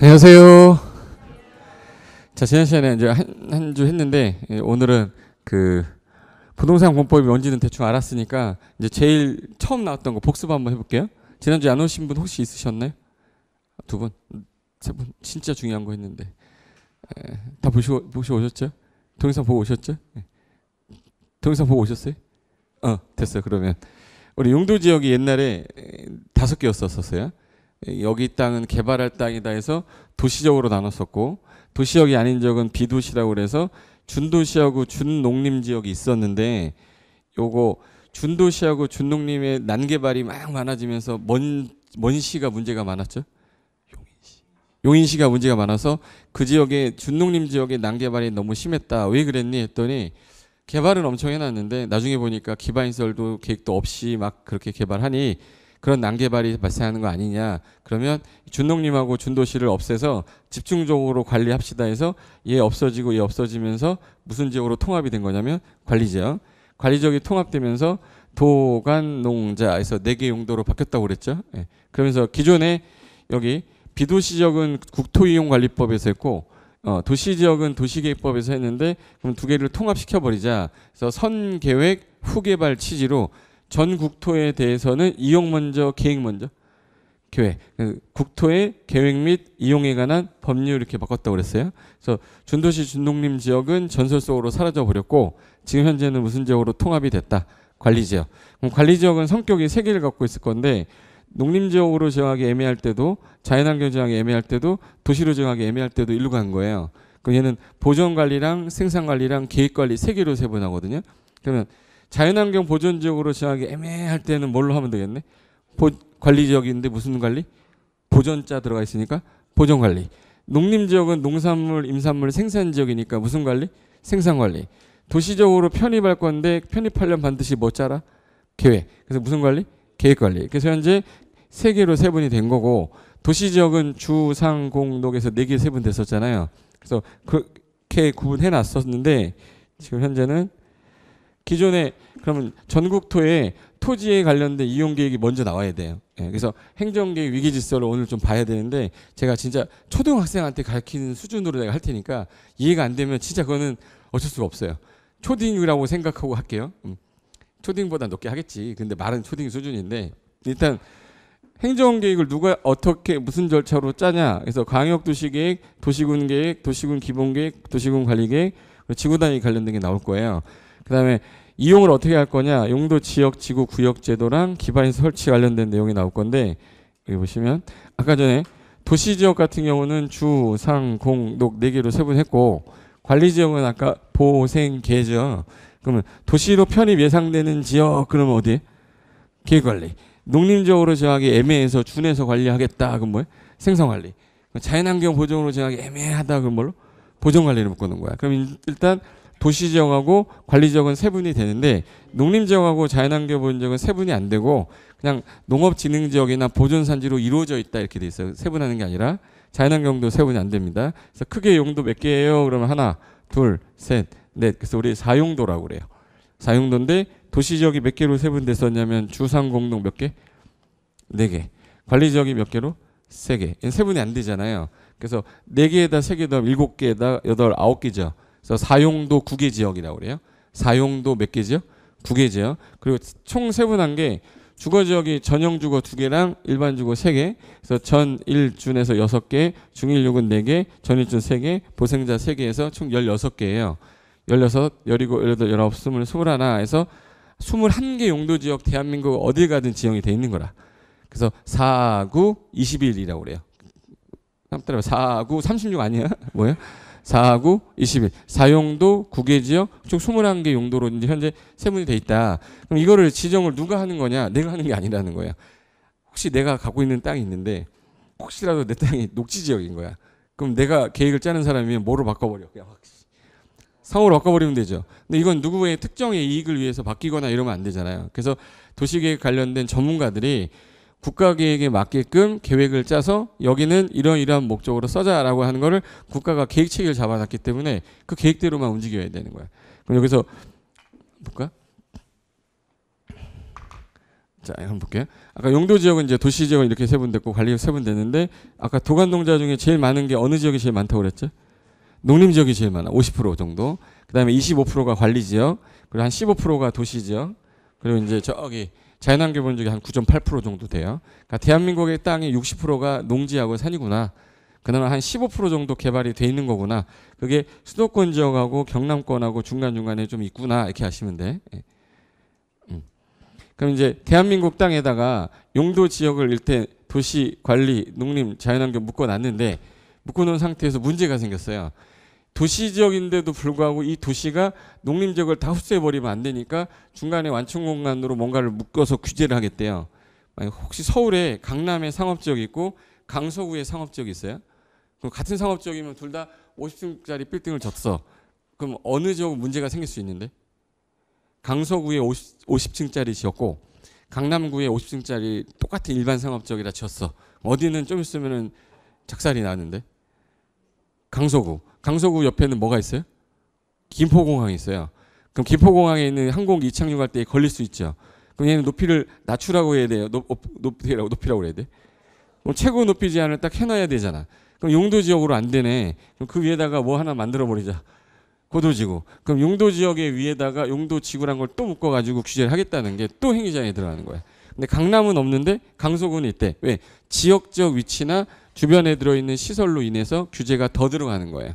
안녕하세요. 자, 지난 시간에 이제 한 주 했는데 오늘은 그 부동산 공법이 뭔지는 대충 알았으니까 이제 제일 처음 나왔던 거 복습 한번 해볼게요. 지난주에 안 오신 분 혹시 있으셨나요? 두 분? 세 분? 진짜 중요한 거 했는데 다 보시고 오셨죠? 동영상 보고 오셨죠? 동영상 보고 오셨어요? 됐어요. 그러면 우리 용도 지역이 옛날에 5개였었어요. 여기 땅은 개발할 땅이다 해서 도시적으로 나눴었고, 도시역이 아닌 지역은 비도시라고 그래서 준도시하고 준농림지역이 있었는데, 요거 준도시하고 준농림의 난개발이 막 많아지면서 먼시가 문제가 많았죠. 용인시가 문제가 많아서 그 지역에 준농림 지역의 난개발이 너무 심했다. 왜 그랬니 했더니 개발은 엄청 해놨는데 나중에 보니까 기반시설도 계획도 없이 막 그렇게 개발하니 그런 난개발이 발생하는 거 아니냐. 그러면 준농림하고 준도시를 없애서 집중적으로 관리합시다 해서 얘 없어지고 얘 없어지면서 무슨 지역으로 통합이 된 거냐면 관리지역. 관리지역이 통합되면서 도간농자에서 4개 용도로 바뀌었다고 그랬죠. 그러면서 기존에 여기 비도시지역은 국토이용관리법에서 했고 도시지역은 도시계획법에서 했는데 그럼 2개를 통합시켜버리자. 그래서 선계획 후개발 취지로 전 국토에 대해서는 이용 먼저 계획 먼저 계획 국토의 계획 및 이용에 관한 법률 이렇게 바꿨다고 그랬어요. 그래서 준도시 준농림 지역은 전설 속으로 사라져 버렸고 지금 현재는 무슨 지역으로 통합이 됐다. 관리지역. 그럼 관리지역은 성격이 3개를 갖고 있을 건데 농림지역으로 정하기 애매할 때도 자연환경 정하기 애매할 때도 도시로 정하기 애매할 때도 일로 간 거예요. 그럼 얘는 보전관리랑 생산관리랑 계획관리 3개로 세분하거든요. 그러면 자연환경 보전지역으로 정하기 애매할 때는 뭘로 하면 되겠네? 관리지역인데 무슨 관리? 보전자 들어가 있으니까 보전관리. 농림지역은 농산물, 임산물 생산지역이니까 무슨 관리? 생산관리. 도시적으로 편입할 건데 편입하려면 반드시 뭐 짜라? 계획. 그래서 무슨 관리? 계획관리. 그래서 현재 3개로 세분이 된 거고 도시지역은 주, 상, 공, 녹에서 4개 세분 됐었잖아요. 그래서 그렇게 구분해 놨었는데 지금 현재는 기존에 그러면 전국토에 토지에 관련된 이용계획이 먼저 나와야 돼요. 그래서 행정계획 위기질서를 오늘 좀 봐야 되는데 제가 진짜 초등학생한테 가르치는 수준으로 내가 할 테니까 이해가 안 되면 진짜 그거는 어쩔 수가 없어요. 초딩이라고 생각하고 할게요. 초딩보다 높게 하겠지. 근데 말은 초딩 수준인데 일단 행정계획을 누가 어떻게 무슨 절차로 짜냐. 그래서 광역도시계획, 도시군계획, 도시군기본계획, 도시군관리계획, 지구단위 관련된 게 나올 거예요. 그 다음에 이용을 어떻게 할 거냐. 용도 지역, 지구, 구역 제도랑 기반시설 설치 관련된 내용이 나올 건데 여기 보시면 아까 전에 도시지역 같은 경우는 주, 상, 공, 녹 4개로 세분했고 관리지역은 아까 보, 생, 계죠. 그러면 도시로 편입 예상되는 지역 그러면 어디에? 계획관리. 농림지역으로 정하기 애매해서 준해서 관리하겠다. 그럼 뭐예요? 생산관리. 자연환경 보존으로 정하기 애매하다. 그럼 뭘로? 보존관리를 묶어놓은 거야. 그럼 일단 도시지역하고 관리지역은 세분이 되는데 농림지역하고 자연환경 보존지역은 세분이 안 되고 그냥 농업진흥지역이나 보존산지로 이루어져 있다 이렇게 돼 있어요. 세분하는 게 아니라 자연환경도 세분이 안 됩니다. 그래서 크게 용도 몇 개예요? 그러면 하나, 둘, 셋, 넷. 그래서 우리 4용도라고 그래요. 4용도인데 도시지역이 몇 개로 세분됐었냐면 주상공동 몇 개? 4개. 관리지역이 몇 개로? 3개. 얘는 세분이 안 되잖아요. 그래서 4개에다 3개 더하면 7개에다 8, 9개죠. 그래서 4용도 9개 지역이라고 그래요. 4용도 몇 개 지역? 9개 지역. 그리고 총 세분한 게 주거지역이 전용주거 2개랑 일반주거 3개. 그래서 전일준에서 6개, 중일육은 4개, 전일준 3개, 보생자 3개에서 총 16개예요. 16, 17, 18, 19, 20, 21 해서 21개 용도지역 대한민국 어딜 가든 지형이 돼 있는 거라. 그래서 4, 9, 21이라고 그래요. 4, 9, 36 아니야? 뭐예요? 4, 9, 21. 4용도 9개 지역 총 21개 용도로 이제 현재 세분이 돼 있다. 그럼 이거를 지정을 누가 하는 거냐? 내가 하는 게 아니라는 거야. 혹시 내가 갖고 있는 땅이 있는데 혹시라도 내 땅이 녹지 지역인 거야. 그럼 내가 계획을 짜는 사람이면 뭐로 바꿔버려? 그냥 확 상호로 바꿔버리면 되죠. 근데 이건 누구의 특정의 이익을 위해서 바뀌거나 이러면 안 되잖아요. 그래서 도시계획 관련된 전문가들이 국가계획에 맞게끔 계획을 짜서 여기는 이러이러한 목적으로 써자라고 하는 거를 국가가 계획체계를 잡아놨기 때문에 그 계획대로만 움직여야 되는 거야. 그럼 여기서 볼까? 자, 한번 볼게요. 아까 용도 지역은 이제 도시 지역은 이렇게 세분됐고 관리 세분됐는데 아까 도관동자 중에 제일 많은 게 어느 지역이 제일 많다고 그랬죠? 농림 지역이 제일 많아. 50% 정도. 그다음에 25%가 관리 지역, 그리고 한 15%가 도시 지역, 그리고 이제 저기 자연환경 보전 지역이 한 9.8% 정도 돼요. 그러니까 대한민국의 땅의 60%가 농지하고 산이구나. 그나마 한 15% 정도 개발이 돼 있는 거구나. 그게 수도권 지역하고 경남권하고 중간중간에 좀 있구나. 이렇게 아시면 돼. 그럼 이제 대한민국 땅에다가 용도 지역을 일단 도시, 관리, 농림, 자연환경 묶어놨는데 묶어놓은 상태에서 문제가 생겼어요. 도시 지역인데도 불구하고 이 도시가 농림 지역을 다 흡수해버리면 안 되니까 중간에 완충 공간으로 뭔가를 묶어서 규제를 하겠대요. 혹시 서울에 강남에 상업지역이 있고 강서구에 상업지역이 있어요? 그럼 같은 상업지역이면 둘 다 50층짜리 빌딩을 졌어. 그럼 어느 지역은 문제가 생길 수 있는데? 강서구에 50층짜리 지었고 강남구에 50층짜리 똑같은 일반 상업지역이라 지었어. 어디는 좀 있으면은 작살이 나는데? 강서구 옆에는 뭐가 있어요? 김포공항이 있어요. 그럼 김포공항에 있는 항공기 이착륙할 때 걸릴 수 있죠. 그럼 얘는 높이를 낮추라고 해야 돼요? 높이라고 해야 돼? 그럼 최고 높이 제한을 딱 해놔야 되잖아. 그럼 용도 지역으로 안 되네. 그럼 그 위에다가 뭐 하나 만들어 버리자. 고도지구. 그럼 용도 지역의 위에다가 용도 지구란 걸 또 묶어가지고 규제를 하겠다는 게 또 행위자에 들어가는 거야. 근데 강남은 없는데 강서구는 있대. 왜? 지역적 위치나 주변에 들어있는 시설로 인해서 규제가 더 들어가는 거예요.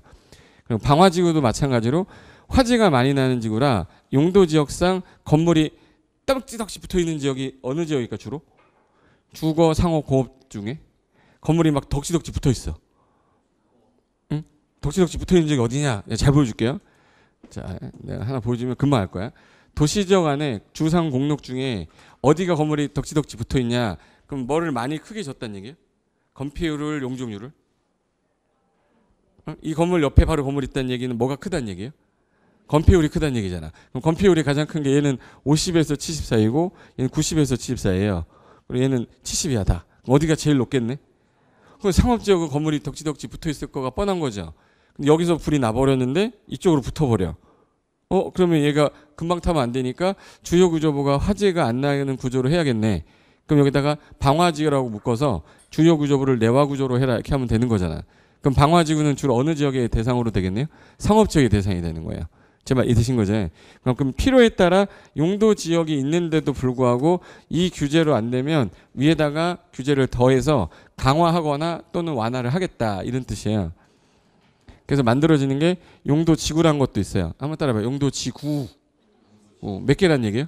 그럼 방화지구도 마찬가지로 화재가 많이 나는 지구라 용도 지역상 건물이 따박지덕지 붙어있는 지역이 어느 지역일까 주로? 주거, 상업, 공업 중에 건물이 막 덕지덕지 붙어있어. 응? 덕지덕지 붙어있는 지역이 어디냐? 잘 보여줄게요. 자, 내가 하나 보여주면 금방 알 거야. 도시지역 안에 주상 공록 중에 어디가 건물이 덕지덕지 붙어있냐? 그럼 뭐를 많이 크게 졌다는 얘기예요? 건폐율을, 용적률을? 이 건물 옆에 바로 건물이 있다는 얘기는 뭐가 크다는 얘기예요? 건폐율이 크다는 얘기잖아. 그럼 건폐율이 가장 큰 게 얘는 50에서 70 사이고 얘는 90에서 70 사이예요. 그리고 얘는 70이야 다. 어디가 제일 높겠네? 그럼 상업지역은 건물이 덕지덕지 붙어있을 거가 뻔한 거죠. 근데 여기서 불이 나버렸는데 이쪽으로 붙어버려. 그러면 얘가 금방 타면 안 되니까 주요구조부가 화재가 안 나는 구조로 해야겠네. 그럼 여기다가 방화지구라고 묶어서 주요구조부를 내화구조로 해라 이렇게 하면 되는 거잖아. 그럼 방화지구는 주로 어느 지역의 대상으로 되겠네요? 상업지역의 대상이 되는 거예요. 제발 이해되신 거죠? 그럼 필요에 따라 용도 지역이 있는데도 불구하고 이 규제로 안 되면 위에다가 규제를 더해서 강화하거나 또는 완화를 하겠다 이런 뜻이에요. 그래서 만들어지는 게 용도 지구란 것도 있어요. 한번 따라해봐요. 용도 지구. 몇 개란 얘기예요?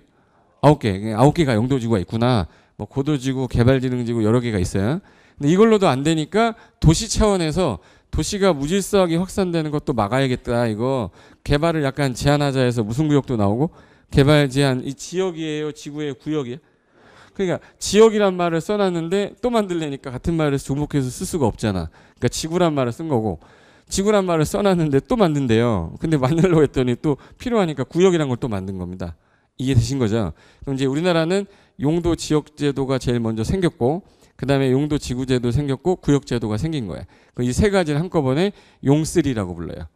9개. 9개가 용도 지구가 있구나. 뭐 고도지구, 개발지능지구 여러 개가 있어요. 근데 이걸로도 안 되니까 도시 차원에서 도시가 무질서하게 확산되는 것도 막아야겠다. 이거 개발을 약간 제한하자 해서 무슨 구역도 나오고 개발 제한 이 지역이에요, 지구의 구역이에요. 그러니까 지역이란 말을 써놨는데 또 만들려니까 같은 말을 중복해서 쓸 수가 없잖아. 그러니까 지구란 말을 쓴 거고 지구란 말을 써놨는데 또 만든대요. 근데 만들려고 했더니 또 필요하니까 구역이란 걸 또 만든 겁니다. 이해되신 거죠? 그럼 이제 우리나라는 용도 지역제도가 제일 먼저 생겼고 그 다음에 용도 지구제도 생겼고 구역제도가 생긴 거예요. 이 세 가지를 한꺼번에 용쓰리라고 불러요.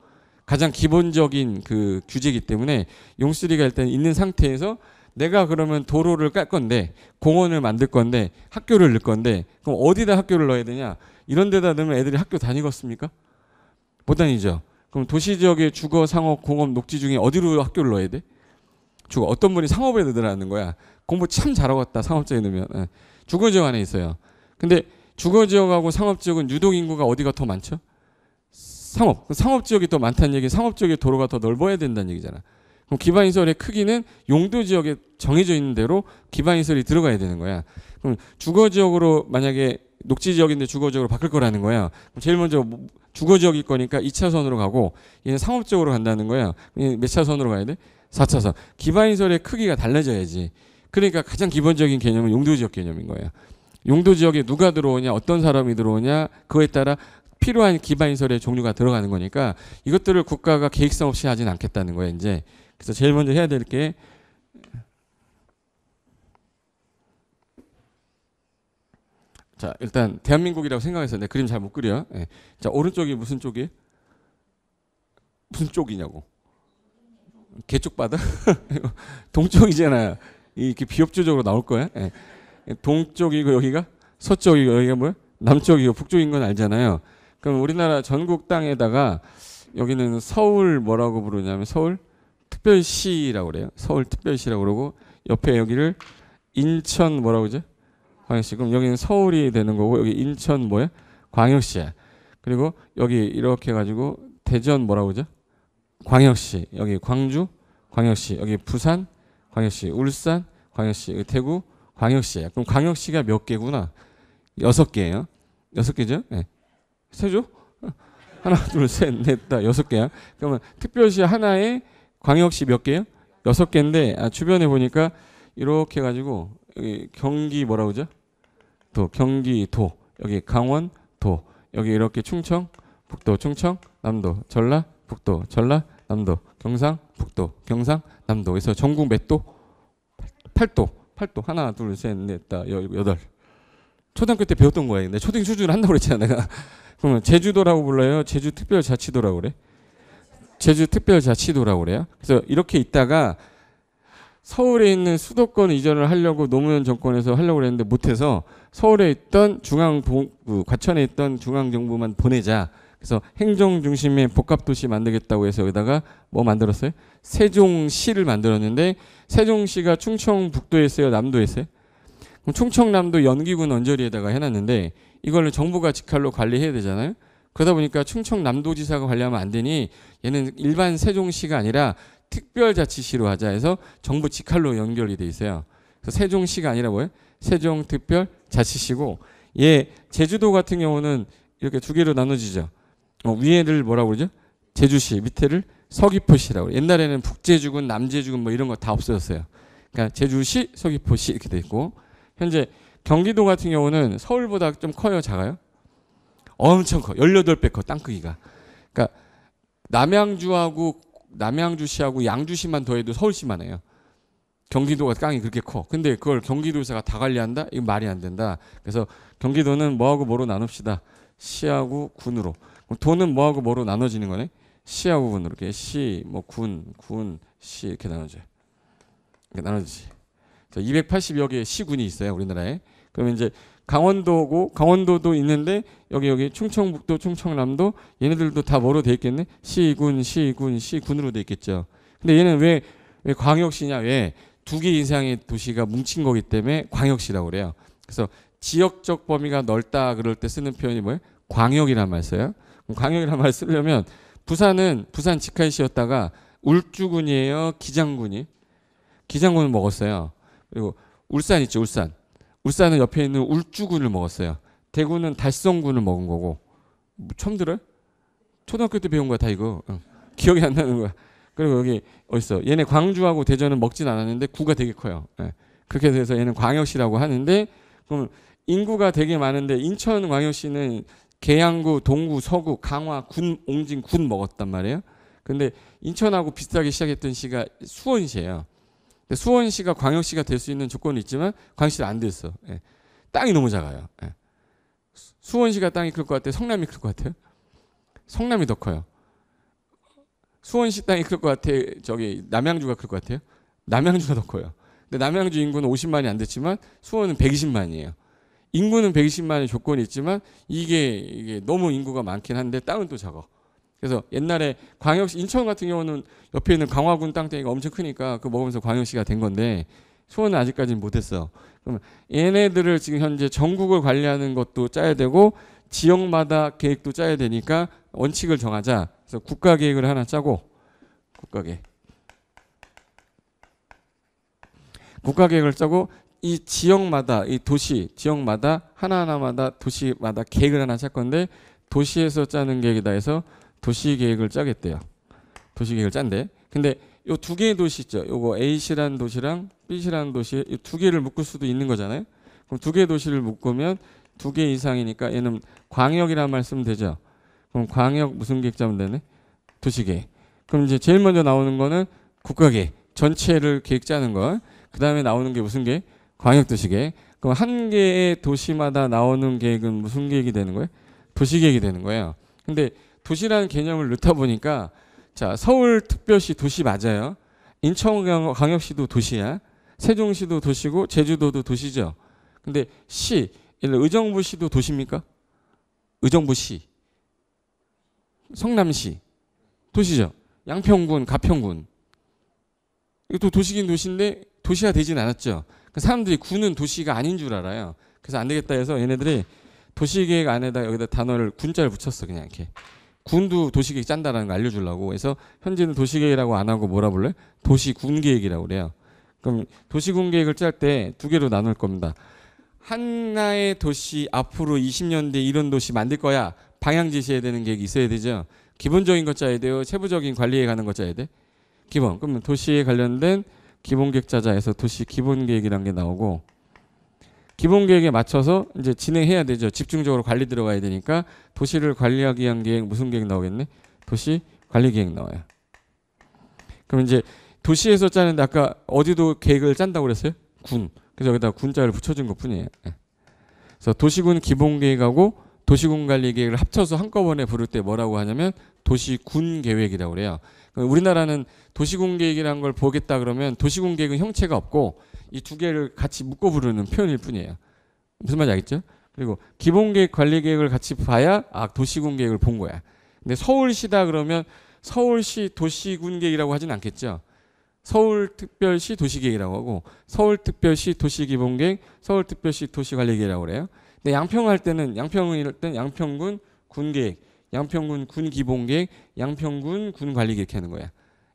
가장 기본적인 그 규제이기 때문에 용쓰리가 일단 있는 상태에서 내가 그러면 도로를 깔 건데 공원을 만들 건데 학교를 넣을 건데 그럼 어디다 학교를 넣어야 되냐? 이런 데다 넣으면 애들이 학교 다니겠습니까? 못 다니죠. 그럼 도시지역의 주거, 상업, 공업, 녹지 중에 어디로 학교를 넣어야 돼? 주거. 어떤 분이 상업에 넣으라는 거야. 공부 참 잘하겠다. 상업지역에 넣으면. 주거지역 안에 있어요. 근데 주거지역하고 상업지역은 유동인구가 어디가 더 많죠? 상업지역이 더 많다는 얘기는 상업지역의 도로가 더 넓어야 된다는 얘기잖아. 그럼 기반시설의 크기는 용도지역에 정해져 있는 대로 기반시설이 들어가야 되는 거야. 그럼 주거지역으로 만약에 녹지지역인데 주거지역으로 바꿀 거라는 거야. 그럼 제일 먼저 주거지역일 거니까 2차선으로 가고 얘는 상업지역으로 간다는 거야. 몇 차선으로 가야 돼? 4차선. 기반시설의 크기가 달라져야지. 그러니까 가장 기본적인 개념은 용도지역 개념인 거예요. 용도지역에 누가 들어오냐, 어떤 사람이 들어오냐, 그거에 따라 필요한 기반시설의 종류가 들어가는 거니까 이것들을 국가가 계획성 없이 하진 않겠다는 거예요, 이제. 그래서 제일 먼저 해야 될 게 자, 일단 대한민국이라고 생각해서 내 그림 잘 못 그려. 예. 자, 오른쪽이 무슨 쪽이에요? 무슨 쪽이냐고. 개쪽 바다? 동쪽이잖아요. 이렇게 비협조적으로 나올 거야. 예. 동쪽이고 여기가 서쪽이고 여기가 뭐야? 남쪽이고 북쪽인 건 알잖아요. 그럼 우리나라 전국 땅에다가 여기는 서울 뭐라고 부르냐면 서울 특별시라고 그래요. 서울 특별시라고 그러고 옆에 여기를 인천 뭐라고 그러죠? 광역시. 그럼 여기는 서울이 되는 거고 여기 인천 뭐야? 광역시야. 그리고 여기 이렇게 해가지고 대전 뭐라고 그러죠? 광역시. 여기 광주 광역시. 여기 부산 광역시. 울산 광역시. 여기 대구 광역시야. 그럼 광역시가 몇 개구나? 6개예요. 6개죠? 네. 세죠? 하나, 둘, 셋, 넷, 다 6개야. 그러면 특별시 하나에 광역시 몇 개요? 6개인데 주변에 보니까 이렇게 해가지고 여기 경기 뭐라고 그러죠? 도 경기도 여기 강원도 여기 이렇게 충청 북도 충청 남도 전라 북도 전라 남도 경상 북도 경상 남도 그래서 전국 몇 도? 8도 하나 둘 셋 넷 다 8 초등학교 때 배웠던 거야. 근데 초등 수준을 한다고 그랬잖아 내가. 그러면 제주도라고 불러요? 제주특별자치도라고 그래? 제주특별자치도라고 그래요. 그래서 이렇게 있다가 서울에 있는 수도권 이전을 하려고 노무현 정권에서 하려고 그랬는데 못해서 서울에 있던 과천에 있던 중앙정부만 보내자. 그래서 행정 중심의 복합도시 만들겠다고 해서 여기다가 뭐 만들었어요? 세종시를 만들었는데 세종시가 충청북도에 있어요? 남도에 있어요? 그럼 충청남도 연기군 언저리에다가 해놨는데 이걸 정부가 직할로 관리해야 되잖아요. 그러다 보니까 충청남도지사가 관리하면 안 되니 얘는 일반 세종시가 아니라 특별자치시로 하자 해서 정부 직할로 연결이 돼 있어요. 그래서 세종시가 아니라 뭐예요? 세종특별자치시고 얘 제주도 같은 경우는 이렇게 두 개로 나눠지죠. 위에를 뭐라고 그러죠? 제주시, 밑에를 서귀포시라고 그래요. 옛날에는 북제주군, 남제주군 뭐 이런 거 다 없어졌어요. 그러니까 제주시, 서귀포시 이렇게 돼 있고 현재 경기도 같은 경우는 서울보다 좀 커요, 작아요? 엄청 커. 18배 커, 땅 크기가. 그러니까 남양주시하고 양주시만 더해도 서울시만 해요. 경기도가 땅이 그렇게 커. 근데 그걸 경기도에서가 다 관리한다? 이건 말이 안 된다. 그래서 경기도는 뭐하고 뭐로 나눕시다. 시하고 군으로. 도는 뭐하고 뭐로 나눠지는 거네? 시하고 군으로. 이렇게 시, 뭐 군, 시 이렇게 나눠져요. 이렇게 나눠지지. 280여 개의 시군이 있어요, 우리나라에. 그러면 이제 강원도도 있는데 여기 충청북도, 충청남도 얘네들도 다 뭐로 돼 있겠네? 시군으로 돼 있겠죠. 근데 얘는 왜 광역시냐? 왜? 2개 이상의 도시가 뭉친 거기 때문에 광역시라고 그래요. 그래서 지역적 범위가 넓다 그럴 때 쓰는 표현이 뭐예요? 광역이란 말 써요. 광역이란 말 쓰려면 부산은 부산 직할시였다가 울주군이에요, 기장군이? 기장군을 먹었어요. 그리고 울산 있죠, 울산. 울산은 옆에 있는 울주군을 먹었어요. 대구는 달성군을 먹은 거고. 처음 들어요? 초등학교 때 배운 거야 다 이거. 기억이 안 나는 거야. 그리고 여기 어딨어? 얘네 광주하고 대전은 먹진 않았는데 구가 되게 커요. 예. 그렇게 돼서 얘는 광역시라고 하는데 그럼 인구가 되게 많은데 인천광역시는 계양구, 동구, 서구, 강화, 군, 옹진, 군 먹었단 말이에요. 근데 인천하고 비슷하게 시작했던 시가 수원시예요. 수원시가 광역시가 될 수 있는 조건이 있지만 광역시가 안 됐어. 예. 땅이 너무 작아요. 예. 수원시가 땅이 클 것 같아요? 성남이 클 것 같아요? 성남이 더 커요. 수원시 땅이 클 것 같아요? 저기 남양주가 클 것 같아요? 남양주가 더 커요. 근데 남양주 인구는 50만이 안 됐지만 수원은 120만이에요. 인구는 120만의 조건이 있지만 이게 너무 인구가 많긴 한데 땅은 또 작아. 그래서 옛날에 광역시 인천 같은 경우는 옆에 있는 강화군 땅덩이가 엄청 크니까 그거 먹으면서 광역시가 된 건데 수원은 아직까지는 못했어. 그러면 얘네들을 지금 현재 전국을 관리하는 것도 짜야 되고 지역마다 계획도 짜야 되니까 원칙을 정하자. 그래서 국가계획을 하나 짜고 국가계획을 짜고 이 지역마다 이 도시 지역마다 하나하나마다 도시마다 계획을 하나 짤 건데 도시에서 짜는 계획이다 해서 도시계획을 짜겠대요. 도시계획을 짠대. 근데 요 2개의 도시 있죠. 요거 A시라는 도시랑 B시라는 도시 이 2개를 묶을 수도 있는 거잖아요. 그럼 2개의 도시를 묶으면 2개 이상이니까 얘는 광역이라는 말 쓰면 되죠. 그럼 광역 무슨 계획 짜면 되네? 도시계획. 그럼 이제 제일 먼저 나오는 거는 국가계획. 전체를 계획 짜는 거. 그 다음에 나오는 게 무슨 계획? 광역도시계획. 그럼 한 개의 도시마다 나오는 계획은 무슨 계획이 되는 거예요? 도시계획이 되는 거예요. 근데 도시라는 개념을 넣다 보니까 자 서울특별시 도시 맞아요. 인천광역시도 도시야. 세종시도 도시고 제주도도 도시죠. 근데 시, 의정부시도 도시입니까? 의정부시, 성남시 도시죠. 양평군, 가평군 이것도 도시긴 도시인데 도시가 되진 않았죠. 사람들이 군은 도시가 아닌 줄 알아요. 그래서 안 되겠다 해서 얘네들이 도시계획 안에다 여기다 단어를 군자를 붙였어. 그냥 이렇게 군도 도시계획 짠다라는 거 알려주려고. 해서 현재는 도시계획이라고 안 하고 뭐라 불러요? 도시군계획이라고 그래요. 그럼 도시군계획을 짤 때 두 개로 나눌 겁니다. 하나의 도시 앞으로 20년 뒤에 이런 도시 만들 거야. 방향 제시해야 되는 계획이 있어야 되죠. 기본적인 것 짜야 돼요. 세부적인 관리에 가는 것 짜야 돼. 기본. 그러면 도시에 관련된 기본계획 짜자에서 도시 기본계획이라는 게 나오고, 기본계획에 맞춰서 이제 진행해야 되죠. 집중적으로 관리 들어가야 되니까 도시를 관리하기 위한 계획, 무슨 계획 나오겠네? 도시 관리 계획 나와요. 그럼 이제 도시에서 짜는데 아까 어디도 계획을 짠다고 그랬어요? 군. 그래서 여기다 군자를 붙여준 것 뿐이에요. 그래서 도시군 기본계획하고 도시군 관리 계획을 합쳐서 한꺼번에 부를 때 뭐라고 하냐면 도시군 계획이라고 그래요. 우리나라는 도시군 계획이라는 걸 보겠다 그러면 도시군 계획은 형체가 없고 이 두 개를 같이 묶어 부르는 표현일 뿐이에요. 무슨 말인지 알겠죠? 그리고 기본계획 관리계획을 같이 봐야 도시군 계획을 본 거야. 근데 서울시다 그러면 서울시 도시군 계획이라고 하진 않겠죠. 서울특별시 도시계획이라고 하고 서울특별시 도시기본계획, 서울특별시 도시관리계획이라고 그래요. 근데 양평할 때는 양평군 군계획, 양평군 군기본계획, 양평군 군관리계획 이렇게 하는 거야.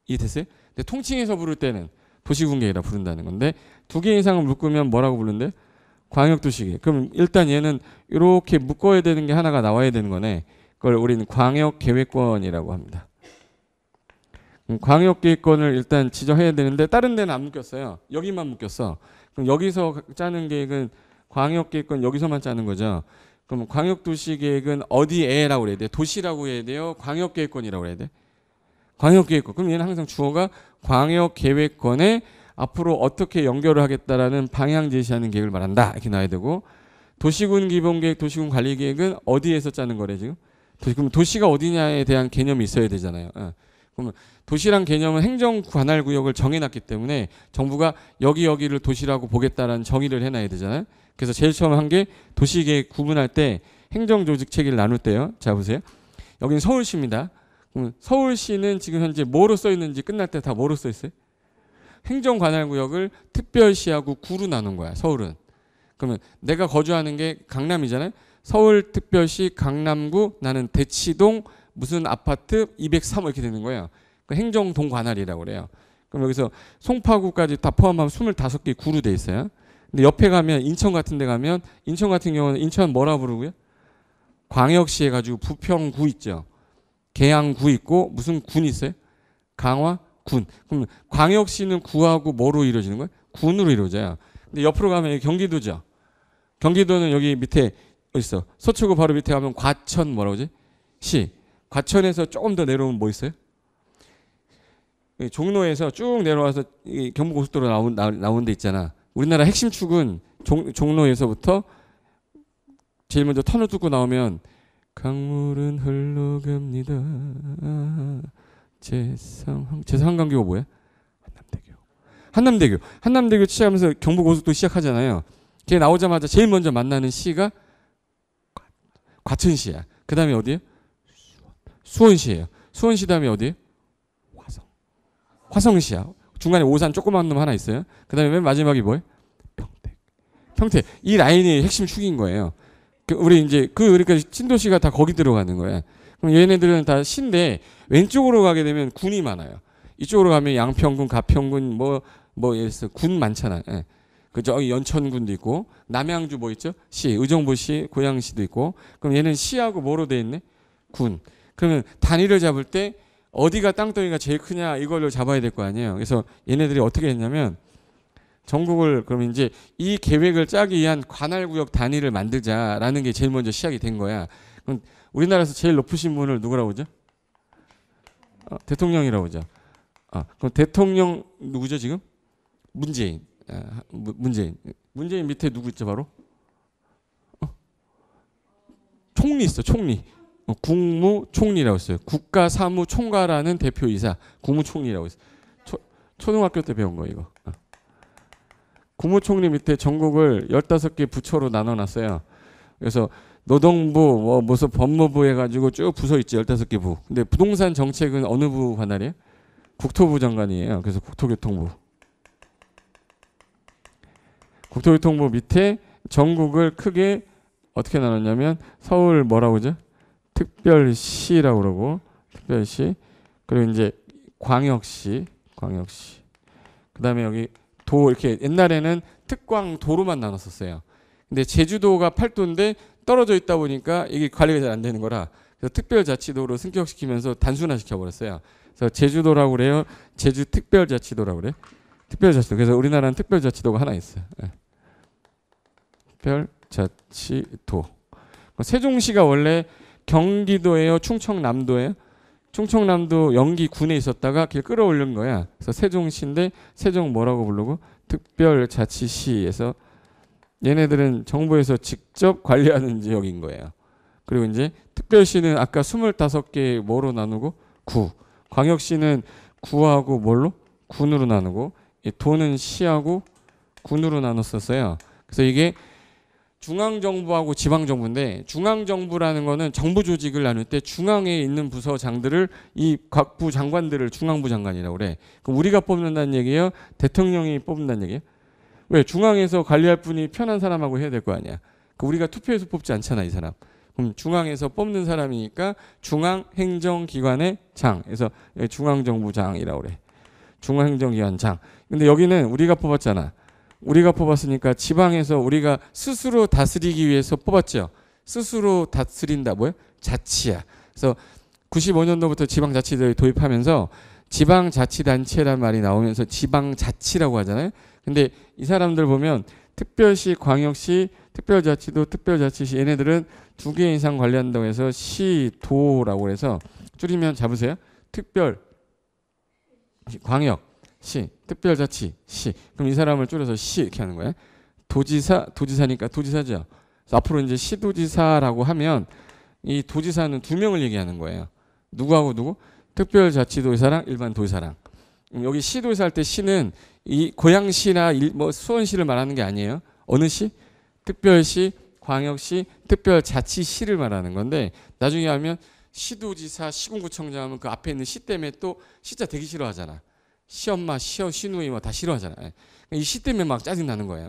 이해됐어요? 근데 통칭해서 부를 때는 도시군계획이라 부른다는 건데 두 개 이상을 묶으면 뭐라고 부르는데? 광역도시계획. 그럼 일단 얘는 이렇게 묶어야 되는 게 하나가 나와야 되는 거네. 그걸 우리는 광역계획권이라고 합니다. 광역계획권을 일단 지정해야 되는데 다른 데는 안 묶였어요. 여기만 묶였어. 그럼 여기서 짜는 계획은 광역계획권 여기서만 짜는 거죠. 그럼 광역도시계획은 어디에라고 해야 돼? 도시라고 해야 돼요? 광역계획권이라고 해야 돼? 광역계획권. 그럼 얘는 항상 주어가 광역계획권에 앞으로 어떻게 연결을 하겠다라는 방향 제시하는 계획을 말한다. 이렇게 나와야 되고, 도시군 기본계획, 도시군 관리계획은 어디에서 짜는 거래 지금? 그럼 도시가 어디냐에 대한 개념이 있어야 되잖아요. 그러면 도시란 개념은 행정 관할 구역을 정해놨기 때문에 정부가 여기를 도시라고 보겠다라는 정의를 해놔야 되잖아요. 그래서 제일 처음 한 게 도시계획 구분할 때 행정조직 체계를 나눌 때요. 자 보세요. 여기는 서울시입니다. 그럼 서울시는 지금 현재 뭐로 써 있는지 끝날 때 다 뭐로 써 있어요? 행정 관할 구역을 특별시하고 구로 나눈 거야. 서울은. 그러면 내가 거주하는 게 강남이잖아요. 서울특별시 강남구 나는 대치동 무슨 아파트 203 이렇게 되는 거예요. 그 행정동 관할이라고 그래요. 그럼 여기서 송파구까지 다 포함하면 25개 구로 돼 있어요. 근데 옆에 가면 인천 같은 데 가면 인천 같은 경우는 인천 뭐라 부르고요? 광역시 해가지고 부평구 있죠. 계양구 있고 무슨 군 있어요? 강화? 군. 그럼 광역시는 구하고 뭐로 이루어지는 거예요? 군으로 이루어져요. 근데 옆으로 가면 여기 경기도죠. 경기도는 여기 밑에 어디 있어? 서초구 바로 밑에 가면 과천 뭐라고 하지? 시. 과천에서 조금 더 내려오면 뭐 있어요? 종로에서 쭉 내려와서 경부고속도로 나온 데 있잖아. 우리나라 핵심 축은 종로에서부터 제일 먼저 터널 뚫고 나오면 강물은 흘러갑니다. 제삼한강교가 뭐야? 한남대교 시작하면서 경부고속도로 시작하잖아요. 걔 나오자마자 제일 먼저 만나는 시가 과천시야. 그 다음에 어디예요? 수원시예요. 수원시 다음에 어디예요? 화성시야. 중간에 오산 조그만 놈 하나 있어요. 그 다음에 맨 마지막이 뭐예요? 평택. 이 라인이 핵심 축인 거예요. 우리 이제 그러니까 신도시가 다 거기 들어가는 거야. 그럼 얘네들은 다 시인데 왼쪽으로 가게 되면 군이 많아요. 이쪽으로 가면 양평군, 가평군 예를 들어서 군 많잖아. 예. 그저 연천군도 있고 남양주 뭐 있죠? 시, 의정부시, 고양시도 있고. 그럼 얘는 시하고 뭐로 돼 있네? 군. 그러면 단위를 잡을 때 어디가 땅덩이가 제일 크냐 이걸로 잡아야 될 거 아니에요. 그래서 얘네들이 어떻게 했냐면 전국을 그러면 이제 이 계획을 짜기 위한 관할구역 단위를 만들자라는 게 제일 먼저 시작이 된 거야. 그럼 우리나라에서 제일 높으신 분을 누구라고 하죠? 대통령이라고 하죠. 그럼 대통령 누구죠 지금? 문재인. 문재인 밑에 누구 있죠 바로? 총리 있어. 총리. 국무총리라고 했어요. 국가사무총괄하는 대표이사 국무총리라고 했어요. 초등학교 때 배운 거 이거. 국무총리 밑에 전국을 15개 부처로 나눠놨어요. 그래서 노동부, 뭐 무슨 법무부 해가지고 쭉 부서 있지, 15개 부. 근데 부동산 정책은 어느 부 관할이에요? 국토부 장관이에요. 그래서 국토교통부. 국토교통부 밑에 전국을 크게 어떻게 나눴냐면 서울 뭐라고 그러죠? 특별시라고 그러고, 특별시. 그리고 이제 광역시. 그 다음에 여기 도, 이렇게 옛날에는 특광도로만 나눴었어요. 근데 제주도가 8도인데 떨어져 있다 보니까 이게 관리가 잘 안 되는 거라, 그래서 특별자치도로 승격시키면서 단순화시켜버렸어요. 그래서 제주도라고 그래요. 제주특별자치도라고 그래요. 특별자치도. 그래서 우리나라는 특별자치도가 하나 있어요. 네. 특별자치도. 세종시가 원래 경기도예요, 충청남도예요? 충청남도 영기군에 있었다가 길 끌어올린 거야. 그래서 세종시인데 세종 뭐라고 부르고? 특별자치시에서 얘네들은 정부에서 직접 관리하는 지역인 거예요. 그리고 이제 특별시는 아까 25개 뭐로 나누고? 구. 광역시는 구하고 뭘로? 군으로 나누고, 도는 시하고 군으로 나눴었어요. 그래서 이게 중앙정부하고 지방정부인데, 중앙정부라는 거는 정부 조직을 나눌 때 중앙에 있는 부서장들을, 이 각 부 장관들을 중앙부 장관이라고 그래. 그럼 우리가 뽑는다는 얘기예요? 대통령이 뽑는다는 얘기예요? 왜? 중앙에서 관리할 분이 편한 사람하고 해야 될 거 아니야. 우리가 투표해서 뽑지 않잖아, 이 사람. 그럼 중앙에서 뽑는 사람이니까 중앙행정기관의 장. 그래서 중앙정부장이라고 그래. 중앙행정기관 장. 근데 여기는 우리가 뽑았잖아. 우리가 뽑았으니까 지방에서 우리가 스스로 다스리기 위해서 뽑았죠. 스스로 다스린다. 뭐야? 자치야. 그래서 95년도부터 지방자치제를 도입하면서 지방자치단체란 말이 나오면서 지방자치라고 하잖아요. 근데 이 사람들 보면 특별시, 광역시, 특별자치도, 특별자치시, 얘네들은 2개 이상 관리한다고 해서 시, 도라고 해서 줄이면 잡으세요. 특별, 광역, 시, 특별자치, 시. 그럼 이 사람을 줄여서 시 이렇게 하는 거예요. 도지사, 도지사니까 도지사죠. 그래서 앞으로 이제 시도지사라고 하면 이 도지사는 2명을 얘기하는 거예요. 누구하고 누구? 특별자치도지사랑 일반 도지사랑. 여기 시도지사 할 때 시는 이 고양시나 뭐 수원시를 말하는 게 아니에요. 어느 시? 특별시, 광역시, 특별자치시를 말하는 건데, 나중에 하면 시도지사, 시군구청장 하면 그 앞에 있는 시 때문에 또 시자 되게 싫어하잖아. 시엄마, 시누이 뭐 다 싫어하잖아. 이 시 때문에 막 짜증 나는 거예요.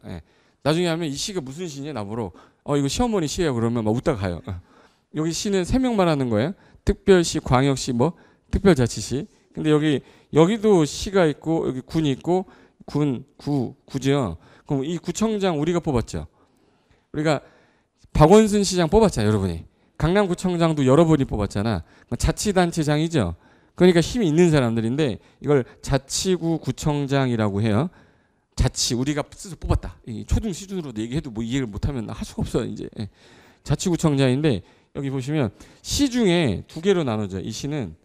나중에 하면 이 시가 무슨 시냐 나보러, 이거 시어머니 시예요 그러면 막 웃다가 가요. 여기 시는 3명 말하는 거예요. 특별시, 광역시, 뭐 특별자치시. 근데 여기도 시가 있고 여기 군이 있고 구죠. 그럼 이 구청장 우리가 뽑았죠. 우리가 박원순 시장 뽑았잖아요, 여러분이. 강남구청장도 여러분이 뽑았잖아. 자치단체장이죠. 그러니까 힘이 있는 사람들인데 이걸 자치구 구청장이라고 해요. 자치, 우리가 스스로 뽑았다. 초등 수준으로도 얘기해도 뭐 이해를 못하면 할 수가 없어요, 이제. 자치구청장인데 여기 보시면 시 중에 2개로 나눠져. 이 시는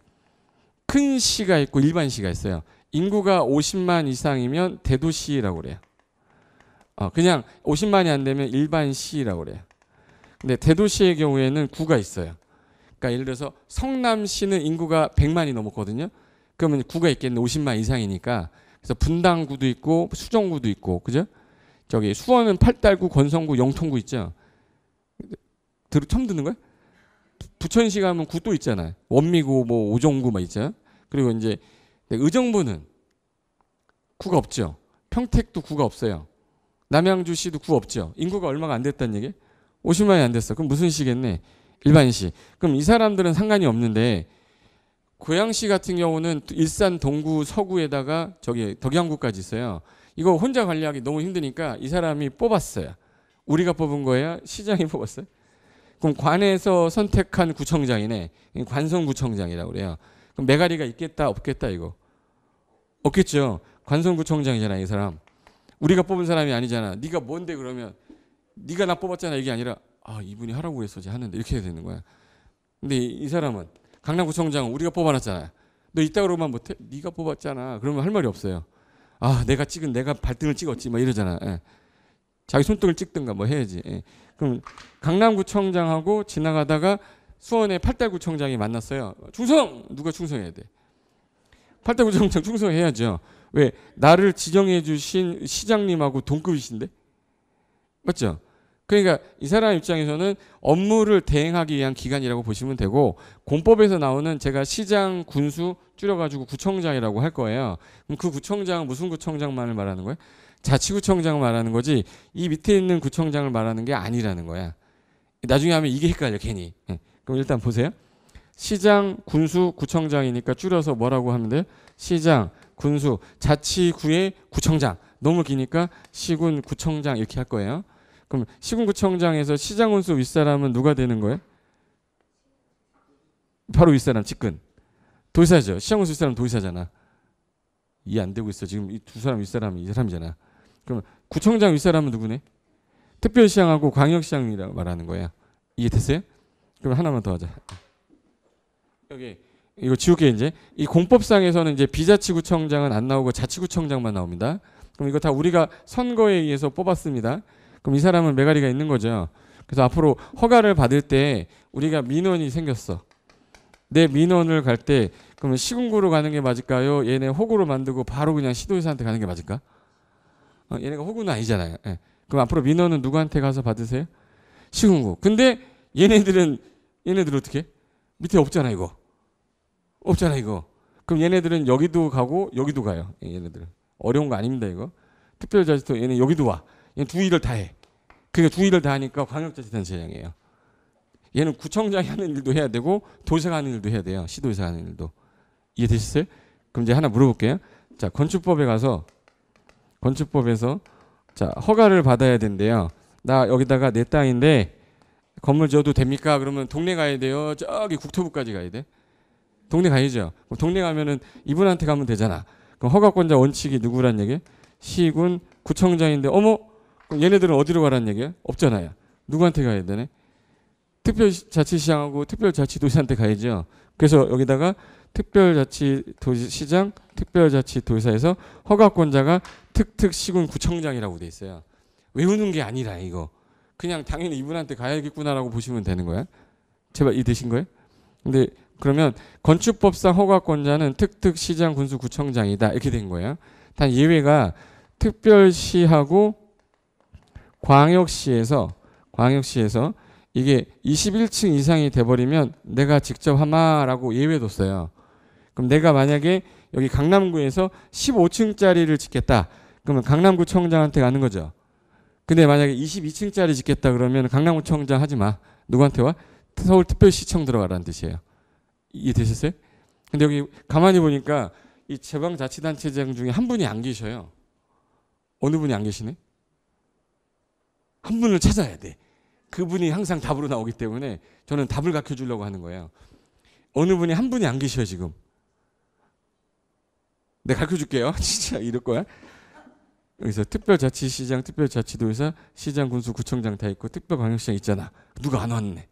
큰 시가 있고 일반 시가 있어요. 인구가 50만 이상이면 대도시라고 그래요. 그냥 50만이 안 되면 일반 시라고 그래요. 근데 대도시의 경우에는 구가 있어요. 그러니까 예를 들어서 성남시는 인구가 100만이 넘었거든요. 그러면 구가 있겠네. 50만 이상이니까. 그래서 분당구도 있고 수정구도 있고, 그죠? 저기 수원은 팔달구, 권성구, 영통구 있죠. 처음 듣는 거야? 부천시 가면 구 또 있잖아요. 원미구, 뭐 오정구 막 있죠. 그리고 이제 의정부는 구가 없죠. 평택도 구가 없어요. 남양주시도 구 없죠. 인구가 얼마가 안 됐다는 얘기? 50만이 안 됐어. 그럼 무슨 시겠네? 일반시. 그럼 이 사람들은 상관이 없는데, 고양시 같은 경우는 일산, 동구, 서구에다가 저기 덕양구까지 있어요. 이거 혼자 관리하기 너무 힘드니까 이 사람이 뽑았어요. 우리가 뽑은 거예요? 시장이 뽑았어요? 그럼 관에서 선택한 구청장이네. 관성구청장이라고 그래요. 그럼 메가리가 있겠다 없겠다 이거? 없겠죠. 관성구청장이잖아 이 사람. 우리가 뽑은 사람이 아니잖아. 네가 뭔데 그러면 네가 나 뽑았잖아 이게 아니라 이분이 하라고 했어 하는데 이렇게 해야 되는 거야. 근데 이 사람은 강남구청장은 우리가 뽑아놨잖아. 너 이따 그러면 못해? 네가 뽑았잖아. 그러면 할 말이 없어요. 내가 발등을 찍었지 막 이러잖아. 자기 손등을 찍든가 뭐 해야지. 그럼 강남구청장하고 지나가다가 수원의 팔달구청장이 만났어요. 충성! 누가 충성해야 돼? 8대 구청장 충성해야죠. 왜? 나를 지정해 주신 시장님하고 동급이신데? 맞죠? 그러니까 이 사람 입장에서는 업무를 대행하기 위한 기관이라고 보시면 되고, 공법에서 나오는 제가 시장, 군수 줄여가지고 구청장이라고 할 거예요. 그럼 그 구청장은 무슨 구청장만을 말하는 거예요? 자치구청장을 말하는 거지, 이 밑에 있는 구청장을 말하는 게 아니라는 거야. 나중에 하면 이게 헷갈려 괜히. 그럼 일단 보세요. 시장, 군수, 구청장이니까 줄여서 뭐라고 하면 돼요? 시장, 군수, 자치구의 구청장. 너무 기니까 시군, 구청장 이렇게 할 거예요. 그럼 시군구청장에서 시장, 군수 윗사람은 누가 되는 거예요? 바로 윗사람, 직근. 도지사죠. 시장, 군수 윗사람 도지사잖아. 이해 안 되고 있어. 지금 이 두 사람 윗사람이 이 사람이잖아. 그럼 구청장 윗사람은 누구네? 특별시장하고 광역시장이라고 말하는 거야. 이해됐어요? 그럼 하나만 더 하자. 여기 이거 지울게. 이제 이 공법상에서는 이제 비자치구청장은 안 나오고 자치구청장만 나옵니다. 그럼 이거 다 우리가 선거에 의해서 뽑았습니다. 그럼 이 사람은 매가리가 있는 거죠. 그래서 앞으로 허가를 받을 때 우리가 민원이 생겼어. 내 민원을 갈 때 그러면 시군구로 가는 게 맞을까요? 얘네 호구로 만들고 바로 그냥 시도지사한테 가는 게 맞을까? 얘네가 호구는 아니잖아요. 예. 그럼 앞으로 민원은 누구한테 가서 받으세요? 시군구. 근데 얘네들 어떻게? 밑에 없잖아 이거. 없잖아 이거. 그럼 얘네들은 여기도 가고 여기도 가요. 얘네들은 어려운 거 아닙니다 이거. 특별자치도 얘네 여기도 와. 얘는 두 일을 다 해. 그러니까 두 일을 다 하니까 광역자치단체장이에요. 얘는 구청장이 하는 일도 해야 되고 도지사가 하는 일도 해야 돼요. 시도지사가 하는 일도. 이해되셨어요? 그럼 이제 하나 물어볼게요. 자, 건축법에 가서 건축법에서 자 허가를 받아야 된대요. 나 여기다가 내 땅인데 건물 지어도 됩니까? 그러면 동네 가야 돼요. 저기 국토부까지 가야 돼. 동네 가야죠. 그럼 동네 가면은 이분한테 가면 되잖아. 그럼 허가권자 원칙이 누구란 얘기예요? 시군 구청장인데 어머 그럼 얘네들은 어디로 가라는 얘기예요? 없잖아요. 누구한테 가야 되네? 특별자치시장하고 특별자치도지사한테 가야죠. 그래서 여기다가 특별자치도시장, 특별자치도지사에서 허가권자가 특특시군구청장이라고 돼 있어요. 외우는 게 아니라 이거. 그냥 당연히 이분한테 가야겠구나라고 보시면 되는 거야. 제발 이해되신 거예요? 근데 그러면 건축법상 허가권자는 특특시장, 군수, 구청장이다 이렇게 된 거예요. 단 예외가 특별시하고 광역시에서 이게 21층 이상이 돼버리면 내가 직접 하마라고 예외 뒀어요. 그럼 내가 만약에 여기 강남구에서 15층짜리를 짓겠다. 그러면 강남구청장한테 가는 거죠. 근데 만약에 22층짜리 짓겠다 그러면 강남구청장 하지 마. 누구한테 와? 서울특별시청 들어가라는 뜻이에요. 이해되셨어요? 근데 여기 가만히 보니까 이 지방자치단체장 중에 한 분이 안 계셔요. 어느 분이 안 계시네? 한 분을 찾아야 돼. 그분이 항상 답으로 나오기 때문에 저는 답을 가르쳐주려고 하는 거예요. 어느 분이 한 분이 안 계셔요 지금. 내가 가르쳐줄게요. 진짜 이럴 거야. 여기서 특별자치시장, 특별자치도지사, 시장, 군수, 구청장 다 있고 특별광역시장 있잖아. 누가 안 왔네.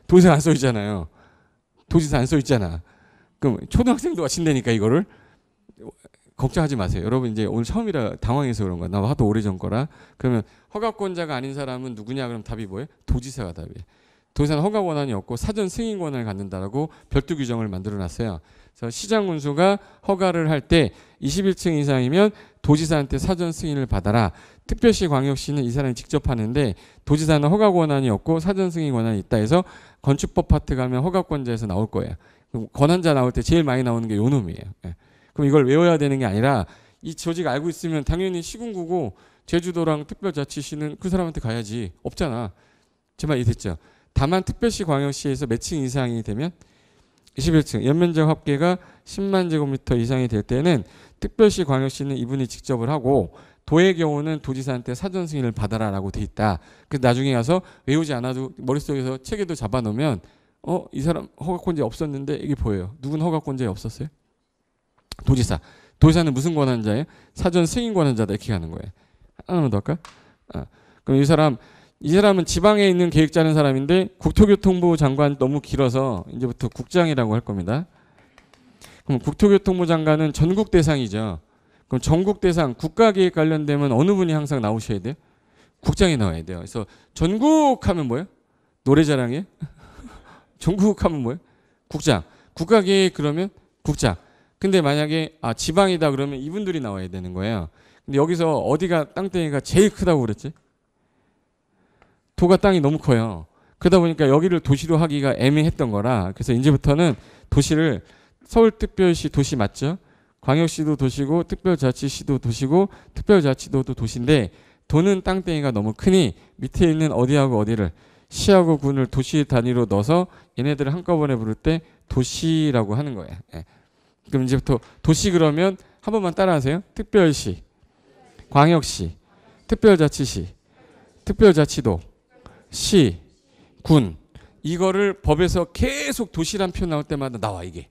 도지사 안 써있잖아요. 도지사 안 써있잖아. 그럼 초등학생도 하신다니까 이거를. 걱정하지 마세요. 여러분 이제 오늘 처음이라 당황해서 그런 거야. 나 하도 오래전 거라. 그러면 허가권자가 아닌 사람은 누구냐? 그럼 답이 뭐예요? 도지사가 답이에요. 도지사는 허가 권한이 없고 사전 승인 권한을 갖는다라고 별도 규정을 만들어 놨어요. 그래서 시장 군수가 허가를 할 때 21층 이상이면 도지사한테 사전 승인을 받아라. 특별시 광역시는 이 사람이 직접 하는데 도지사는 허가 권한이 없고 사전 승인 권한이 있다 해서 건축법 파트 가면 허가권자에서 나올 거예요. 그럼 권한자 나올 때 제일 많이 나오는 게 요 놈이에요. 그럼 이걸 외워야 되는 게 아니라 이 조직 알고 있으면 당연히 시군구고 제주도랑 특별자치시는 그 사람한테 가야지. 없잖아. 제 말 이해됐죠? 다만 특별시 광역시에서 몇 층 이상이 되면 21층 연면적 합계가 10만 제곱미터 이상이 될 때는 특별시 광역시는 이분이 직접을 하고 도의 경우는 도지사한테 사전 승인을 받아라라고 돼 있다. 그래서 나중에 가서 외우지 않아도 머릿속에서 책에도 잡아놓으면 이 사람 허가권자에 없었는데 이게 보여요. 누군 허가권자에 없었어요? 도지사. 도지사는 무슨 권한자예요? 사전 승인 권한자다 이렇게 가는 거예요. 하나만 더 할까? 그럼 이 사람은 지방에 있는 계획 짜는 사람인데 국토교통부 장관 너무 길어서 이제부터 국장이라고 할 겁니다. 그럼 국토교통부 장관은 전국 대상이죠. 그럼 전국 대상 국가계획 관련되면 어느 분이 항상 나오셔야 돼요? 국장이 나와야 돼요. 그래서 전국 하면 뭐예요? 노래자랑이에요? 전국 하면 뭐예요? 국장. 국가계획 그러면 국장. 근데 만약에 지방이다 그러면 이분들이 나와야 되는 거예요. 근데 여기서 어디가 땅덩이가 제일 크다고 그랬지? 도가 땅이 너무 커요. 그러다 보니까 여기를 도시로 하기가 애매했던 거라. 그래서 이제부터는 도시를 서울특별시 도시 맞죠? 광역시도 도시고 특별자치시도 도시고 특별자치도도 도시인데 도는 땅덩이가 너무 크니 밑에 있는 어디하고 어디를 시하고 군을 도시 단위로 넣어서 얘네들을 한꺼번에 부를 때 도시라고 하는 거예요. 예. 그럼 이제부터 도시 그러면 한 번만 따라하세요. 특별시, 광역시, 특별자치시, 특별자치도, 시, 군. 이거를 법에서 계속 도시란 표현 나올 때마다 나와 이게.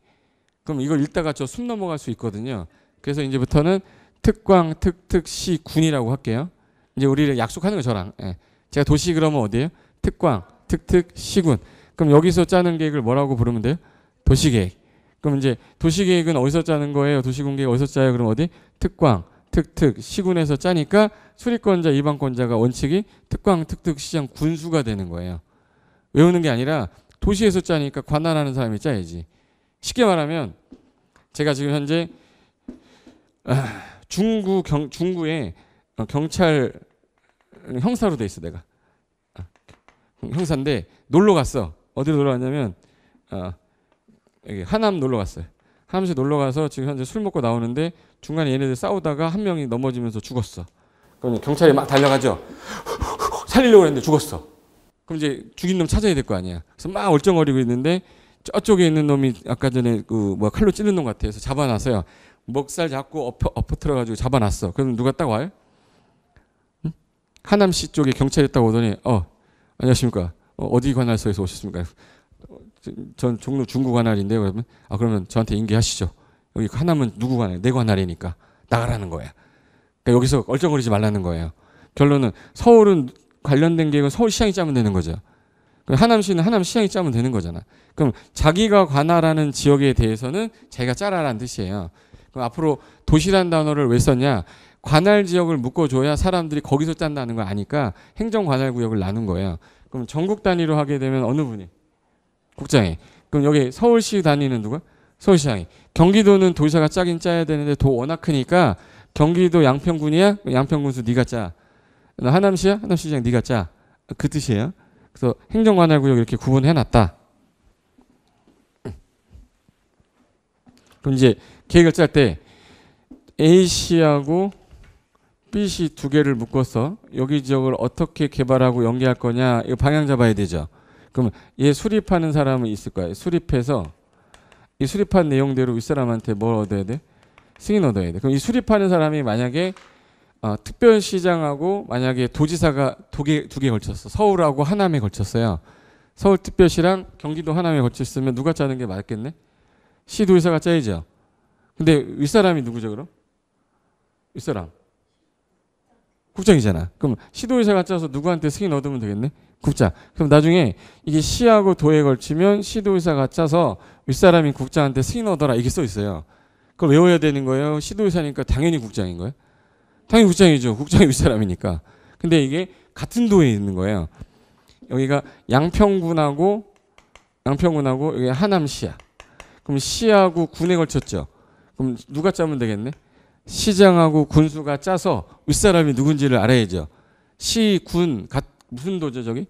그럼 이걸 읽다가 저 숨 넘어갈 수 있거든요. 그래서 이제부터는 특광, 특특시, 군이라고 할게요. 이제 우리를 약속하는 거 저랑. 예. 제가 도시 그러면 어디예요? 특광, 특특, 시군. 그럼 여기서 짜는 계획을 뭐라고 부르면 돼요? 도시계획. 그럼 이제 도시계획은 어디서 짜는 거예요? 도시군계획 어디서 짜요? 그럼 어디? 특광, 특특, 시군에서 짜니까 수리권자, 이방권자가 원칙이 특광, 특특, 시장, 군수가 되는 거예요. 외우는 게 아니라 도시에서 짜니까 관할하는 사람이 짜야지. 쉽게 말하면 제가 지금 현재 중구에 경찰 형사로 돼 있어 내가. 형사인데 놀러 갔어. 어디로 놀러 갔냐면 여기 하남 놀러 갔어요. 하남시 놀러 가서 지금 현재 술 먹고 나오는데 중간에 얘네들 싸우다가 한 명이 넘어지면서 죽었어. 그럼 경찰이 막 달려가죠. 살리려고 했는데 죽었어. 그럼 이제 죽인 놈 찾아야 될 거 아니야. 그래서 막 얼쩡거리고 있는데 저쪽에 있는 놈이 아까 전에 칼로 찌른 놈 같아서 잡아놨어요. 먹살 잡고 엎어뜨려가지고 잡아놨어. 그럼 누가 딱 와요? 응? 하남시 쪽에 경찰이 딱 오더니 안녕하십니까? 어디 관할서에서 오셨습니까? 전 종로 중구 관할인데요. 그러면 그러면 저한테 인계하시죠. 여기 하남은 누구 관할? 내 관할이니까 나가라는 거야. 그러니까 여기서 얼쩡거리지 말라는 거예요. 결론은 서울은 관련된 계획은 서울시장이 짜면 되는 거죠. 하남시는 하남시장이 짜면 되는 거잖아. 그럼 자기가 관할하는 지역에 대해서는 자기가 짜라라는 뜻이에요. 그럼 앞으로 도시란 단어를 왜 썼냐? 관할 지역을 묶어줘야 사람들이 거기서 짠다는 걸 아니까 행정관할구역을 나눈 거예요. 그럼 전국 단위로 하게 되면 어느 분이? 국장이. 그럼 여기 서울시 단위는 누가? 서울시장이. 경기도는 도지사가 짜긴 짜야 되는데 도 워낙 크니까 경기도 양평군이야? 양평군수 네가 짜. 하남시야? 하남시장 네가 짜. 그 뜻이에요. 그래서 행정관할구역 이렇게 구분해놨다. 그럼 이제 계획을 짤 때 A시하고 B시 두 개를 묶어서 여기 지역을 어떻게 개발하고 연계할 거냐 이거 방향 잡아야 되죠. 그럼 얘 수립하는 사람은 있을 거예요. 수립해서 이 수립한 내용대로 윗사람한테 뭘 얻어야 돼? 승인 얻어야 돼. 그럼 이 수립하는 사람이 만약에 특별시장하고 만약에 도지사가 두 개 걸쳤어. 서울하고 하남에 걸쳤어요. 서울특별시랑 경기도 하남에 걸쳤으면 누가 짜는 게 맞겠네? 시도지사가 짜야죠. 근데 윗사람이 누구죠 그럼? 윗사람. 국장이잖아. 그럼 시도지사가 짜서 누구한테 승인 얻으면 되겠네? 국장. 그럼 나중에 이게 시하고 도에 걸치면 시도지사가 짜서 윗사람인 국장한테 승인 얻어라 이게 써 있어요. 그걸 외워야 되는 거예요. 시도지사니까 당연히 국장인 거예요. 당연히 국장이죠. 국장이 윗사람이니까. 근데 이게 같은 도에 있는 거예요. 여기가 양평군하고 여기 하남시야. 그럼 시하고 군에 걸쳤죠. 그럼 누가 짜면 되겠네? 시장하고 군수가 짜서 윗사람이 누군지를 알아야죠. 시, 군, 무슨 도죠 저기?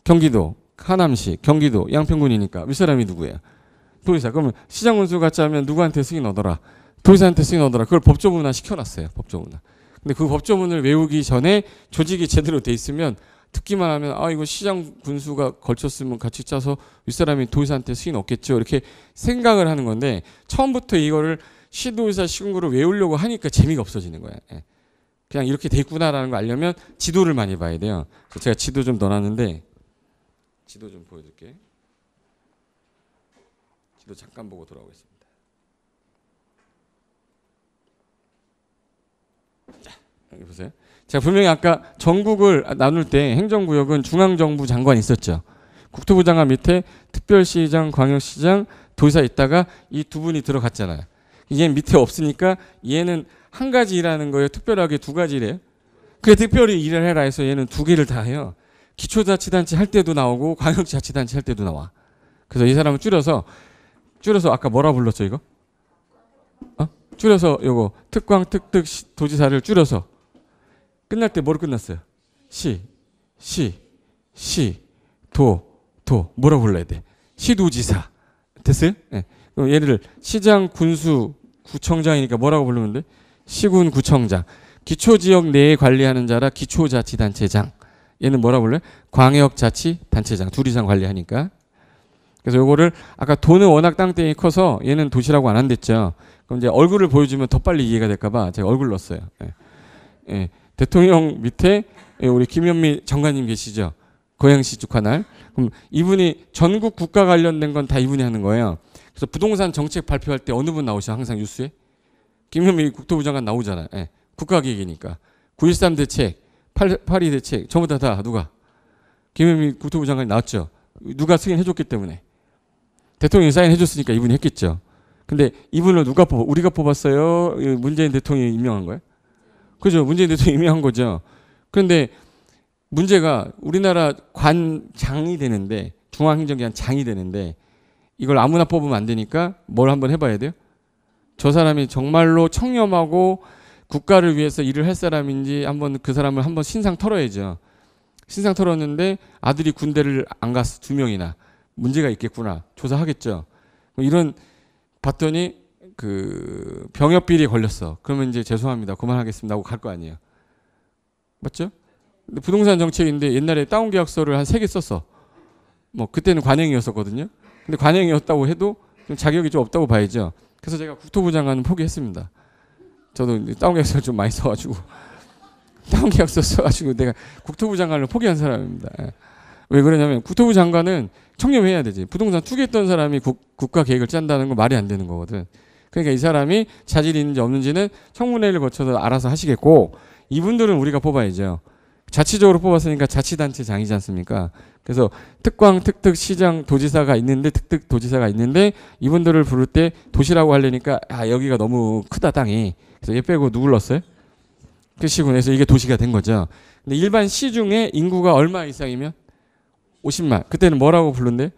경기도, 하남시, 경기도, 양평군이니까 윗사람이 누구예요? 도지사. 그러면 시장 군수가 짜면 누구한테 승인 얻어라? 도지사한테 승인 얻어라. 그걸 법조문화 시켜놨어요. 법조문화. 근데 그 법조문을 외우기 전에 조직이 제대로 돼 있으면 듣기만 하면 이거 시장 군수가 걸쳤으면 같이 짜서 윗사람이 도지사한테 승인 얻겠죠. 이렇게 생각을 하는 건데 처음부터 이거를 시도지사 시군구를 외우려고 하니까 재미가 없어지는 거야. 예. 그냥 이렇게 돼 있구나라는 거 알려면 지도를 많이 봐야 돼요. 그래서 제가 지도 좀 넣어놨는데 지도 좀 보여줄게. 지도 잠깐 보고 돌아오겠습니다. 자, 여기 보세요. 제가 분명히 아까 전국을 나눌 때 행정구역은 중앙정부 장관이 있었죠. 국토부 장관 밑에 특별시장, 광역시장, 도지사 있다가 이 두 분이 들어갔잖아요. 얘는 밑에 없으니까 얘는 한 가지 일하는 거예요. 특별하게 두 가지 일해요. 그래 특별히 일을 해라 해서 얘는 두 개를 다 해요. 기초자치단체 할 때도 나오고 광역자치단체 할 때도 나와. 그래서 이 사람을 줄여서 줄여서 아까 뭐라 불렀죠 이거? 줄여서 요거 특광 특특 도지사를 줄여서 끝날 때 뭐로 끝났어요? 도 뭐라 불러야 돼? 시도지사 됐어요? 네. 그럼 얘를 시장, 군수, 구청장이니까 뭐라고 부르면 돼? 시군, 구청장. 기초지역 내에 관리하는 자라 기초자치단체장. 얘는 뭐라 불러요? 광역자치단체장. 둘 이상 관리하니까. 그래서 요거를 아까 도는 워낙 땅덩이 커서 얘는 도시라고 안 한댔죠. 그럼 이제 얼굴을 보여주면 더 빨리 이해가 될까봐 제가 얼굴 넣었어요. 예. 예. 대통령 밑에 우리 김현미 장관님 계시죠. 고양시 축하날. 그럼 이분이 전국 국가 관련된 건 다 이분이 하는 거예요. 그래서 부동산 정책 발표할 때 어느 분 나오셔? 항상 뉴스에? 김현미 국토부 장관 나오잖아요. 예. 국가기획이니까. 9.13 대책, 8.2 대책 전부 다 누가? 김현미 국토부 장관이 나왔죠. 누가 승인해줬기 때문에. 대통령이 사인해줬으니까 이분이 했겠죠. 근데 이분을 누가 뽑아? 우리가 뽑았어요? 문재인 대통령이 임명한 거예요? 그죠? 문재인 대통령이 임명한 거죠. 그런데 문제가 우리나라 관장이 되는데 중앙행정기관 장이 되는데 이걸 아무나 뽑으면 안 되니까 뭘 한번 해봐야 돼요? 저 사람이 정말로 청렴하고 국가를 위해서 일을 할 사람인지 한번 그 사람을 한번 신상 털어야죠. 신상 털었는데 아들이 군대를 안 갔어. 2명이나. 문제가 있겠구나. 조사하겠죠. 이런 봤더니 그 병역비리에 걸렸어. 그러면 이제 죄송합니다. 그만하겠습니다 하고 갈 거 아니에요. 맞죠? 근데 부동산 정책인데 옛날에 다운 계약서를 한 3개 썼어. 뭐 그때는 관행이었었거든요. 근데 관행이었다고 해도 좀 자격이 좀 없다고 봐야죠. 그래서 제가 국토부 장관은 포기했습니다. 저도 다운 계약서를 좀 많이 써가지고 다운 계약서 써가지고 내가 국토부 장관을 포기한 사람입니다. 왜 그러냐면 국토부 장관은 청렴해야 되지. 부동산 투기했던 사람이 국가 계획을 짠다는 건 말이 안 되는 거거든. 그러니까 이 사람이 자질이 있는지 없는지는 청문회를 거쳐서 알아서 하시겠고 이분들은 우리가 뽑아야죠. 자치적으로 뽑았으니까 자치단체장이지 않습니까? 그래서 특광, 특특, 시장, 도지사가 있는데 특특 도지사가 있는데 이분들을 부를 때 도시라고 하려니까 여기가 너무 크다 땅이. 그래서 얘 빼고 누굴 넣었어요? 그 시군에서 이게 도시가 된 거죠. 근데 일반 시 중에 인구가 얼마 이상이면 50만. 그때는 뭐라고 부른대?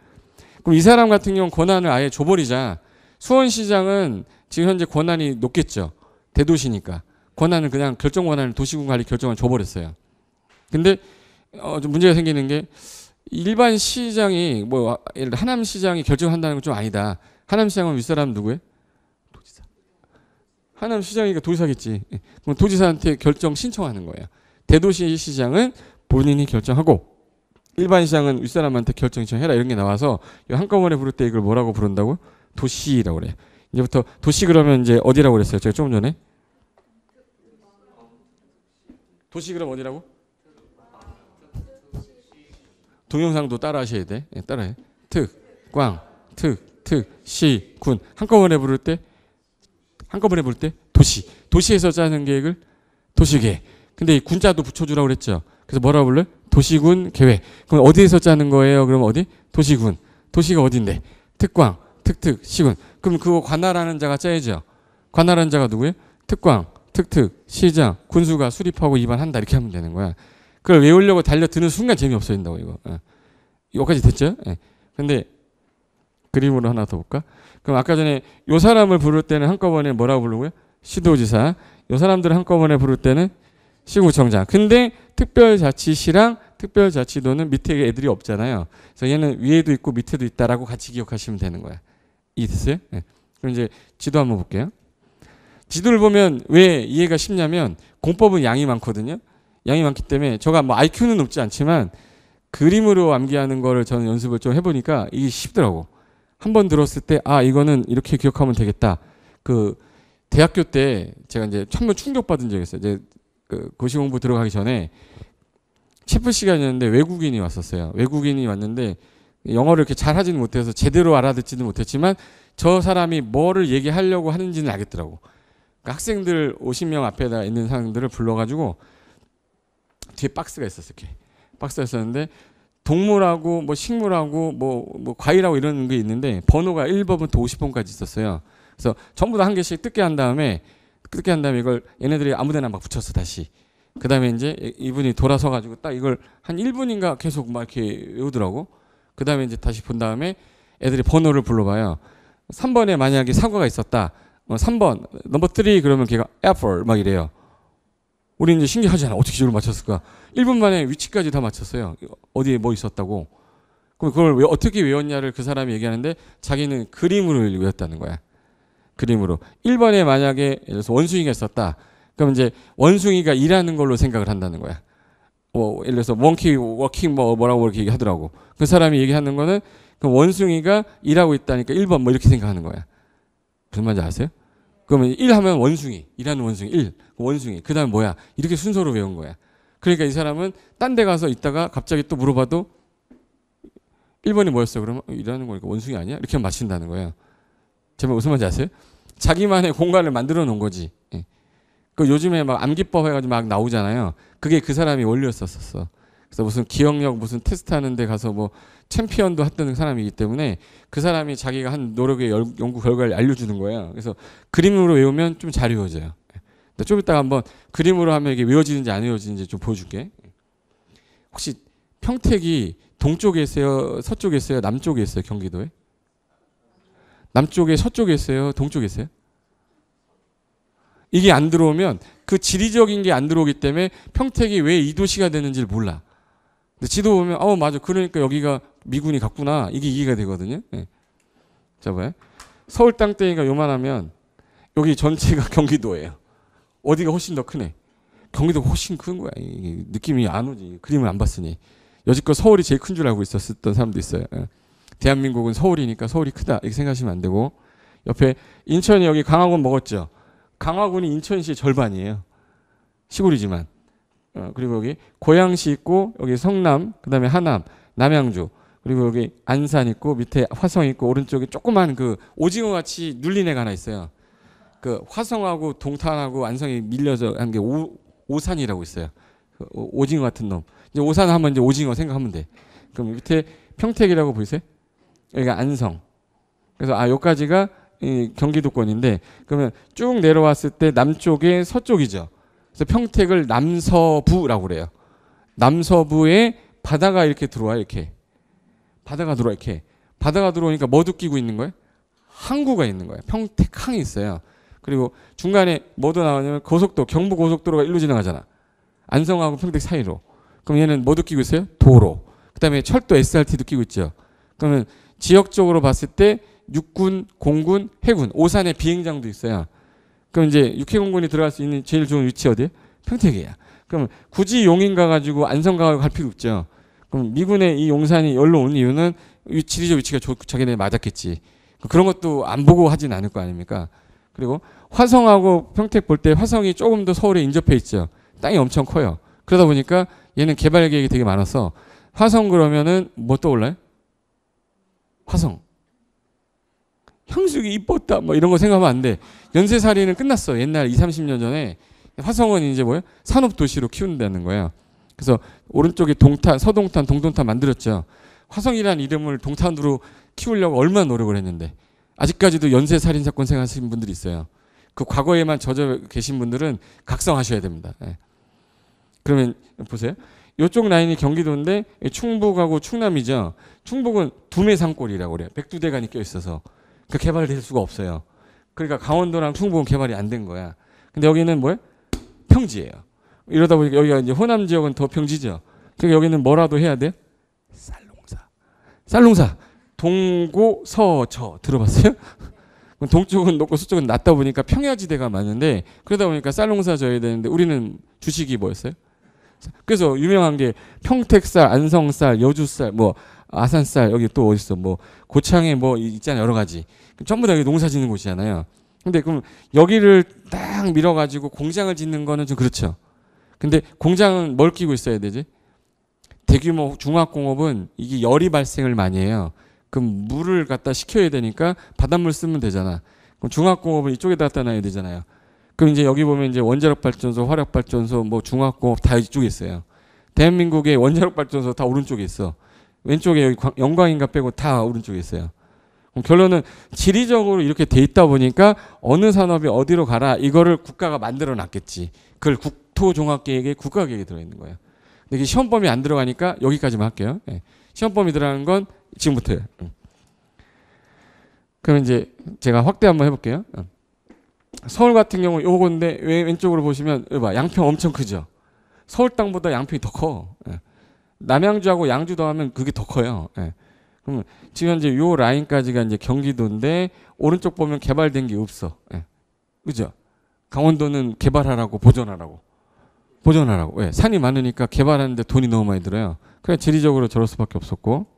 그럼 이 사람 같은 경우는 권한을 아예 줘버리자. 수원시장은 지금 현재 권한이 높겠죠. 대도시니까. 권한을 그냥 결정 권한을 도시군 관리 결정을 줘버렸어요. 근데 좀 문제가 생기는 게 일반 시장이 뭐 예를 들어 하남시장이 결정한다는 건 좀 아니다. 하남시장은 윗사람 누구예요? 도지사. 하남시장이니까 도지사겠지. 그럼 도지사한테 결정 신청하는 거예요. 대도시 시장은 본인이 결정하고 일반 시장은 윗사람한테 결정 신청해라 이런 게 나와서 한꺼번에 부를 때 이걸 뭐라고 부른다고? 도시라고 그래요. 이제부터 도시 그러면 이제 어디라고 그랬어요? 제가 조금 전에 도시 그럼 어디라고? 동영상도 따라 하셔야 돼. 따라해. 특, 광, 특, 시, 군. 한꺼번에 부를 때 도시. 도시에서 짜는 계획을 도시계획. 근데 이 군자도 붙여주라고 그랬죠. 그래서 뭐라고 불러요? 도시군 계획. 그럼 어디에서 짜는 거예요? 그럼 어디? 도시군. 도시가 어딘데? 특광, 특특, 시군. 그럼 그거 관할하는 자가 짜야죠. 관할하는 자가 누구예요? 특광, 특특, 시장, 군수가 수립하고 입안한다 이렇게 하면 되는 거야. 그걸 외우려고 달려드는 순간 재미없어진다고 이거. 여기까지 됐죠? 근데 그림으로 하나 더 볼까? 그럼 아까 전에 요 사람을 부를 때는 한꺼번에 뭐라고 부르고요? 시도지사. 요 사람들을 한꺼번에 부를 때는 시구청장. 근데 특별자치시랑 특별자치도는 밑에 애들이 없잖아요. 그래서 얘는 위에도 있고 밑에도 있다라고 같이 기억하시면 되는 거야. 이해됐어요? 그럼 이제 지도 한번 볼게요. 지도를 보면 왜 이해가 쉽냐면 공법은 양이 많거든요. 양이 많기 때문에 저가 뭐 IQ는 높지 않지만 그림으로 암기하는 거를 저는 연습을 좀 해보니까 이게 쉽더라고. 한번 들었을 때 이거는 이렇게 기억하면 되겠다. 그 대학교 때 제가 이제 한번 충격받은 적이 있어요. 이제 그 고시 공부 들어가기 전에 체프 시간이었는데 외국인이 왔었어요. 외국인이 왔는데 영어를 이렇게 잘 하지는 못해서 제대로 알아듣지는 못했지만 저 사람이 뭐를 얘기하려고 하는지는 알겠더라고. 그러니까 학생들 50명 앞에다 있는 사람들을 불러가지고 뒤에 박스가 있었어요. 이렇게 박스가 있었는데 동물하고 뭐 식물하고 뭐 과일하고 이런 게 있는데 번호가 1번부터 50번까지 있었어요. 그래서 전부 다 한 개씩 뜯게 한 다음에 이걸 얘네들이 아무데나 막 붙였어 다시. 그 다음에 이제 이분이 돌아서 가지고 딱 이걸 한 1분인가 계속 막 이렇게 외우더라고. 그 다음에 이제 다시 본 다음에 애들이 번호를 불러봐요. 3번에 만약에 사과가 있었다. 3번 넘버 3 그러면 걔가 apple 막 이래요. 우리 이제 신기하잖아. 어떻게 저걸 맞췄을까? 1분 만에 위치까지 다 맞췄어요. 어디에 뭐 있었다고. 그럼 그걸 어떻게 외웠냐를 그 사람이 얘기하는데 자기는 그림으로 외웠다는 거야. 그림으로. 1번에 만약에 예를 들어서 원숭이가 있었다. 그럼 이제 원숭이가 일하는 걸로 생각을 한다는 거야. 예를 들어서 monkey working 뭐라고 이렇게 얘기하더라고. 그 사람이 얘기하는 거는 그 원숭이가 일하고 있다니까 1번 뭐 이렇게 생각하는 거야. 무슨 말인지 아세요? 그러면 1 하면 원숭이, 일하는 원숭이 1, 원숭이. 그 다음 뭐야? 이렇게 순서로 외운 거야. 그러니까 이 사람은 딴 데 가서 있다가 갑자기 또 물어봐도 1번이 뭐였어? 그러면 일하는 거니까 원숭이 아니야? 이렇게 맞춘다는 거예요. 제가 무슨 말인지 아세요? 자기만의 공간을 만들어 놓은 거지. 예. 그 요즘에 막 암기법 해가지고 막 나오잖아요. 그게 그 사람이 원리였었어. 그래서 무슨 기억력 무슨 테스트 하는데 가서 뭐 챔피언도 했던 사람이기 때문에 그 사람이 자기가 한 노력의 연구 결과를 알려주는 거예요. 그래서 그림으로 외우면 좀 잘 외워져요. 근데 좀 이따가 한번 그림으로 하면 이게 외워지는지 안 외워지는지 좀 보여줄게. 혹시 평택이 동쪽에 있어요? 서쪽에 있어요? 남쪽에 있어요? 경기도에? 남쪽에 서쪽에 있어요? 동쪽에 있어요? 이게 안 들어오면 그 지리적인 게 안 들어오기 때문에 평택이 왜 이 도시가 되는지를 몰라. 근데 지도 보면 맞아. 그러니까 여기가 미군이 갔구나. 이게 이해가 되거든요. 네. 자 봐요. 서울 땅덩이가 요만하면 여기 전체가 경기도예요. 어디가 훨씬 더 크네. 경기도가 훨씬 큰 거야. 이게 느낌이 안 오지. 그림을 안 봤으니. 여지껏 서울이 제일 큰 줄 알고 있었던 사람도 있어요. 예. 대한민국은 서울이니까 서울이 크다. 이렇게 생각하시면 안 되고. 옆에 인천이 여기 강화군 먹었죠. 강화군이 인천시의 절반이에요. 시골이지만. 그리고 여기 고양시 있고 여기 성남, 그다음에 하남, 남양주, 그리고 여기 안산 있고 밑에 화성 있고 오른쪽에 조그만 그 오징어 같이 눌린 애가 하나 있어요. 그 화성하고 동탄하고 안성이 밀려서 한 게 오산이라고 있어요. 그 오징어 같은 놈. 이제 오산 하면 이제 오징어 생각하면 돼. 그럼 밑에 평택이라고 보이세요? 여기가 안성. 그래서 여기까지가 경기도권인데 그러면 쭉 내려왔을 때 남쪽에 서쪽이죠. 그래서 평택을 남서부라고 그래요. 남서부에 바다가 이렇게 들어와 이렇게. 바다가 들어와 이렇게. 바다가 들어오니까 뭐도 끼고 있는 거예요? 항구가 있는 거예요. 평택항이 있어요. 그리고 중간에 뭐도 나오냐면 고속도, 경부고속도로가 일로 지나가잖아. 안성하고 평택 사이로. 그럼 얘는 뭐도 끼고 있어요? 도로. 그다음에 철도 SRT도 끼고 있죠. 그러면 지역적으로 봤을 때 육군, 공군, 해군, 오산에 비행장도 있어요. 그럼 이제 육해공군이 들어갈 수 있는 제일 좋은 위치 어디에? 평택이야. 그럼 굳이 용인 가가지고 안성 가고 갈 필요 없죠. 그럼 미군의 이 용산이 여기로 온 이유는 지리적 위치가 자기네 맞았겠지. 그런 것도 안 보고 하진 않을 거 아닙니까? 그리고 화성하고 평택 볼 때 화성이 조금 더 서울에 인접해 있죠. 땅이 엄청 커요. 그러다 보니까 얘는 개발 계획이 되게 많아서 화성 그러면은 뭐 떠올라요? 화성. 형수기 이뻤다 뭐 이런 거 생각하면 안 돼. 연쇄살인은 끝났어. 옛날 20, 30년 전에 화성은 이제 뭐예요? 산업도시로 키운다는 거예요. 그래서 오른쪽에 동탄, 서동탄, 동동탄 만들었죠. 화성이라는 이름을 동탄으로 키우려고 얼마나 노력을 했는데 아직까지도 연쇄살인 사건 생각하시는 분들이 있어요. 그 과거에만 젖어 계신 분들은 각성하셔야 됩니다. 예. 그러면 보세요. 이쪽 라인이 경기도인데 충북하고 충남이죠. 충북은 두메산골이라고 그래요. 백두대간이 껴 있어서 그 개발될 수가 없어요. 그러니까 강원도랑 충북은 개발이 안 된 거야. 근데 여기는 뭐예요? 평지예요. 이러다 보니까 여기가 이제 호남 지역은 더 평지죠. 그러니까 여기는 뭐라도 해야 돼요? 쌀농사. 쌀농사. 동고서저 들어봤어요? 동쪽은 높고 서쪽은 낮다 보니까 평야지대가 많은데 그러다 보니까 쌀농사 져야 되는데 우리는 주식이 뭐였어요? 그래서 유명한 게 평택쌀, 안성쌀, 여주쌀, 뭐 아산쌀 여기 또 어디 있어? 뭐 고창에 뭐 있잖아요 여러 가지. 전부 다 여기 농사 짓는 곳이잖아요. 근데 그럼 여기를 딱 밀어가지고 공장을 짓는 거는 좀 그렇죠. 근데 공장은 뭘 끼고 있어야 되지? 대규모 중화공업은 이게 열이 발생을 많이 해요. 그럼 물을 갖다 식혀야 되니까 바닷물 쓰면 되잖아. 그럼 중화공업은 이쪽에다 갖다 놔야 되잖아요. 그럼 이제 여기 보면 이제 원자력 발전소, 화력 발전소, 뭐 중화공업 다 이쪽에 있어요. 대한민국의 원자력 발전소 다 오른쪽에 있어. 왼쪽에 여기 영광인가 빼고 다 오른쪽에 있어요. 그럼 결론은 지리적으로 이렇게 돼 있다 보니까 어느 산업이 어디로 가라 이거를 국가가 만들어 놨겠지. 그걸 국토종합계획에 국가계획에 들어있는 거예요. 근데 이게 시험 범위 안 들어가니까 여기까지만 할게요. 네. 시험 범위 들어가는 건 지금부터예요. 그럼 이제 제가 확대 한번 해볼게요. 서울 같은 경우 요건데 왼쪽으로 보시면 봐, 양평 엄청 크죠. 서울 땅보다 양평이 더 커. 남양주하고 양주 더하면 그게 더 커요. 그럼 지금 이제 요 라인까지가 이제 경기도인데 오른쪽 보면 개발된 게 없어. 그죠? 강원도는 개발하라고 보존하라고. 왜? 산이 많으니까 개발하는데 돈이 너무 많이 들어요. 그래 지리적으로 저럴 수밖에 없었고.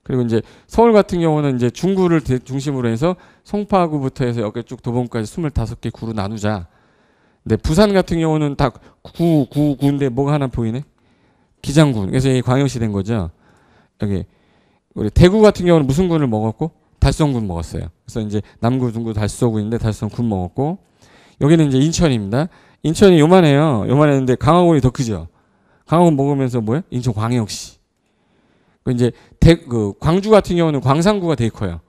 그리고 이제 서울 같은 경우는 이제 중구를 중심으로 해서 송파구부터 해서 여기 쭉 도봉까지 25개 구로 나누자. 근데 부산 같은 경우는 다 구인데 뭐가 하나 보이네? 기장군. 그래서 이 광역시 된 거죠. 여기 우리 대구 같은 경우는 무슨 군을 먹었고? 달성군 먹었어요. 그래서 이제 남구, 중구, 달서군인데 달성군 먹었고, 여기는 이제 인천입니다. 인천이 요만해요. 요만했는데 강화군이 더 크죠. 강화군 먹으면서 뭐예요? 인천광역시. 그 이제 광주 같은 경우는 광산구가 되게 커요.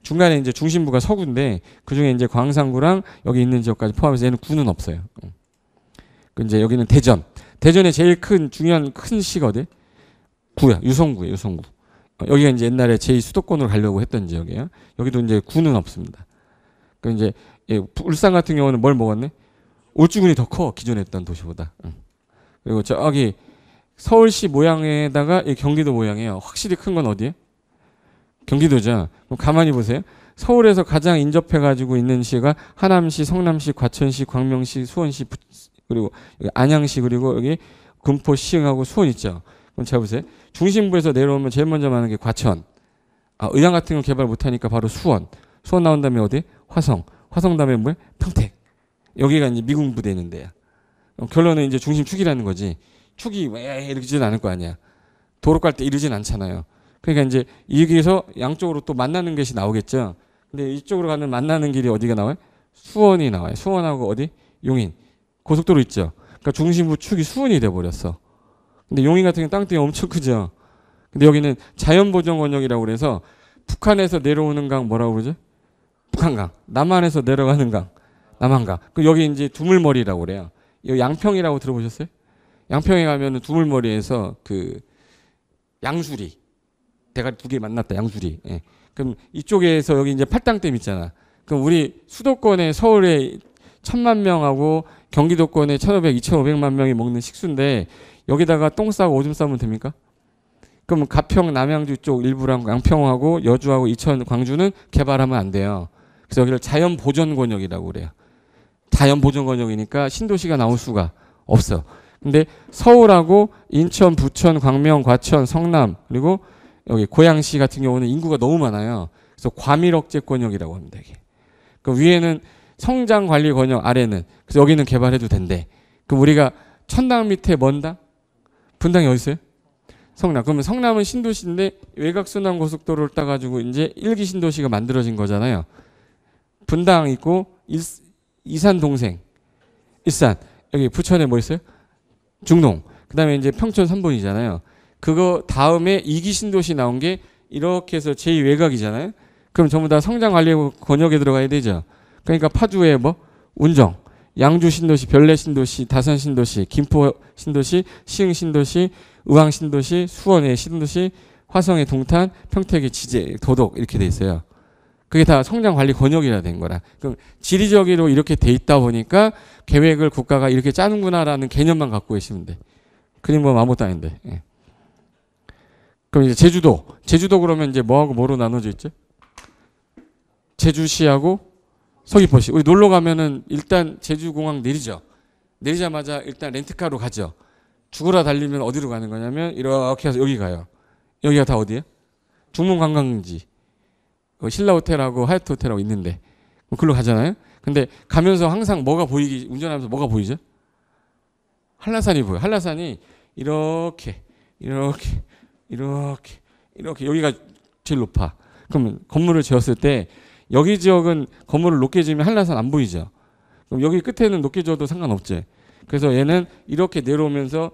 중간에 이제 중심부가 서구인데 그 중에 이제 광산구랑 여기 있는 지역까지 포함해서 얘는 구는 없어요. 그 이제 여기는 대전. 대전의 제일 중요한 큰 시가 어디? 구야. 유성구예요. 유성구. 여기가 이제 옛날에 제2수도권으로 가려고 했던 지역이에요. 여기도 이제 구는 없습니다. 그 이제 울산 같은 경우는 뭘 먹었네? 울주군이 더 커. 기존에 했던 도시보다. 그리고 저기 서울시 모양에다가 경기도 모양이에요. 확실히 큰 건 어디에? 경기도죠. 그럼 가만히 보세요. 서울에서 가장 인접해가지고 있는 시가 하남시, 성남시, 과천시, 광명시, 수원시, 그리고 여기 안양시, 그리고 여기 금포, 시흥하고 수원 있죠. 그럼 잘 보세요. 중심부에서 내려오면 제일 먼저 많은 게 과천. 의왕 같은 거 개발 못하니까 바로 수원. 수원 나온 다음에 어디? 화성. 화성 다음에 뭐야? 평택. 여기가 이제 미군 부대 있는 데야. 결론은 이제 중심 축이라는 거지. 축이 왜 이러진 않을 거 아니야. 도로 깔 때 이러진 않잖아요. 그러니까 이제 여기서 양쪽으로 또 만나는 것이 나오겠죠. 근데 이쪽으로 가는 만나는 길이 어디가 나와요? 수원이 나와요. 수원하고 어디? 용인. 고속도로 있죠. 그러니까 중심부 축이 수원이 돼버렸어. 근데 용인 같은 경우는 땅덩이 엄청 크죠. 근데 여기는 자연보전권역이라고 그래서 북한에서 내려오는 강 뭐라고 그러죠? 북한강. 남한에서 내려가는 강. 남한강. 그 여기 이제 두물머리라고 그래요. 여기 양평이라고 들어보셨어요? 양평에 가면은 두물머리에서 그 양수리. 대가리 두 개 만났다. 양수리. 예. 그럼 이쪽에서 여기 이제 팔당댐 있잖아. 그럼 우리 수도권에 서울에 1,000만 명하고 경기도권에 1,500, 2,500만 명이 먹는 식수인데 여기다가 똥 싸고 오줌 싸면 됩니까? 그럼 가평, 남양주 쪽 일부랑 양평하고 여주하고 이천, 광주는 개발하면 안 돼요. 그래서 여기를 자연보전권역이라고 그래요. 자연보전권역이니까 신도시가 나올 수가 없어. 근데 서울하고 인천, 부천, 광명, 과천, 성남 그리고 여기 고양시 같은 경우는 인구가 너무 많아요. 그래서 과밀억제권역이라고 합니다. 이게. 그 위에는 성장관리권역, 아래는 그래서 여기는 개발해도 된대. 그럼 우리가 천당 밑에 먼 당? 분당이 어디 있어요? 성남. 그러면 성남은 신도시인데 외곽순환고속도로를 따가지고 이제 1기 신도시가 만들어진 거잖아요. 분당 있고 이산 동생, 일산. 여기 부천에 뭐 있어요? 중동. 그 다음에 이제 평촌 3번이잖아요. 그거 다음에 2기 신도시 나온 게 이렇게 해서 제2외곽이잖아요. 그럼 전부 다 성장관리 권역에 들어가야 되죠. 그러니까 파주에 뭐? 운정, 양주 신도시, 별내 신도시, 다산 신도시, 김포 신도시, 시흥 신도시, 의왕 신도시, 수원의 신도시, 화성의 동탄, 평택의 지제, 도덕 이렇게 돼 있어요. 그게 다 성장관리 권역이라 된 거라. 그럼 지리적으로 이렇게 돼 있다 보니까 계획을 국가가 이렇게 짜는구나라는 개념만 갖고 계시면 돼. 그림 보면 아무것도 아닌데. 예. 그럼 이제 제주도. 제주도 그러면 이제 뭐하고 뭐로 나눠져 있죠? 제주시하고 서귀포시. 우리 놀러 가면은 일단 제주공항 내리죠. 내리자마자 일단 렌트카로 가죠. 죽으라 달리면 어디로 가는 거냐면 이렇게 해서 여기 가요. 여기가 다 어디예요? 중문관광지. 신라호텔하고 하얏트호텔하고 있는데 그걸로 가잖아요. 근데 가면서 항상 뭐가 보이기, 운전하면서 뭐가 보이죠? 한라산이 보여. 한라산이 이렇게 여기가 제일 높아. 그러면 건물을 지었을 때 여기 지역은 건물을 높게 지으면 한라산 안 보이죠. 그럼 여기 끝에는 높게 지어도 상관없지. 그래서 얘는 이렇게 내려오면서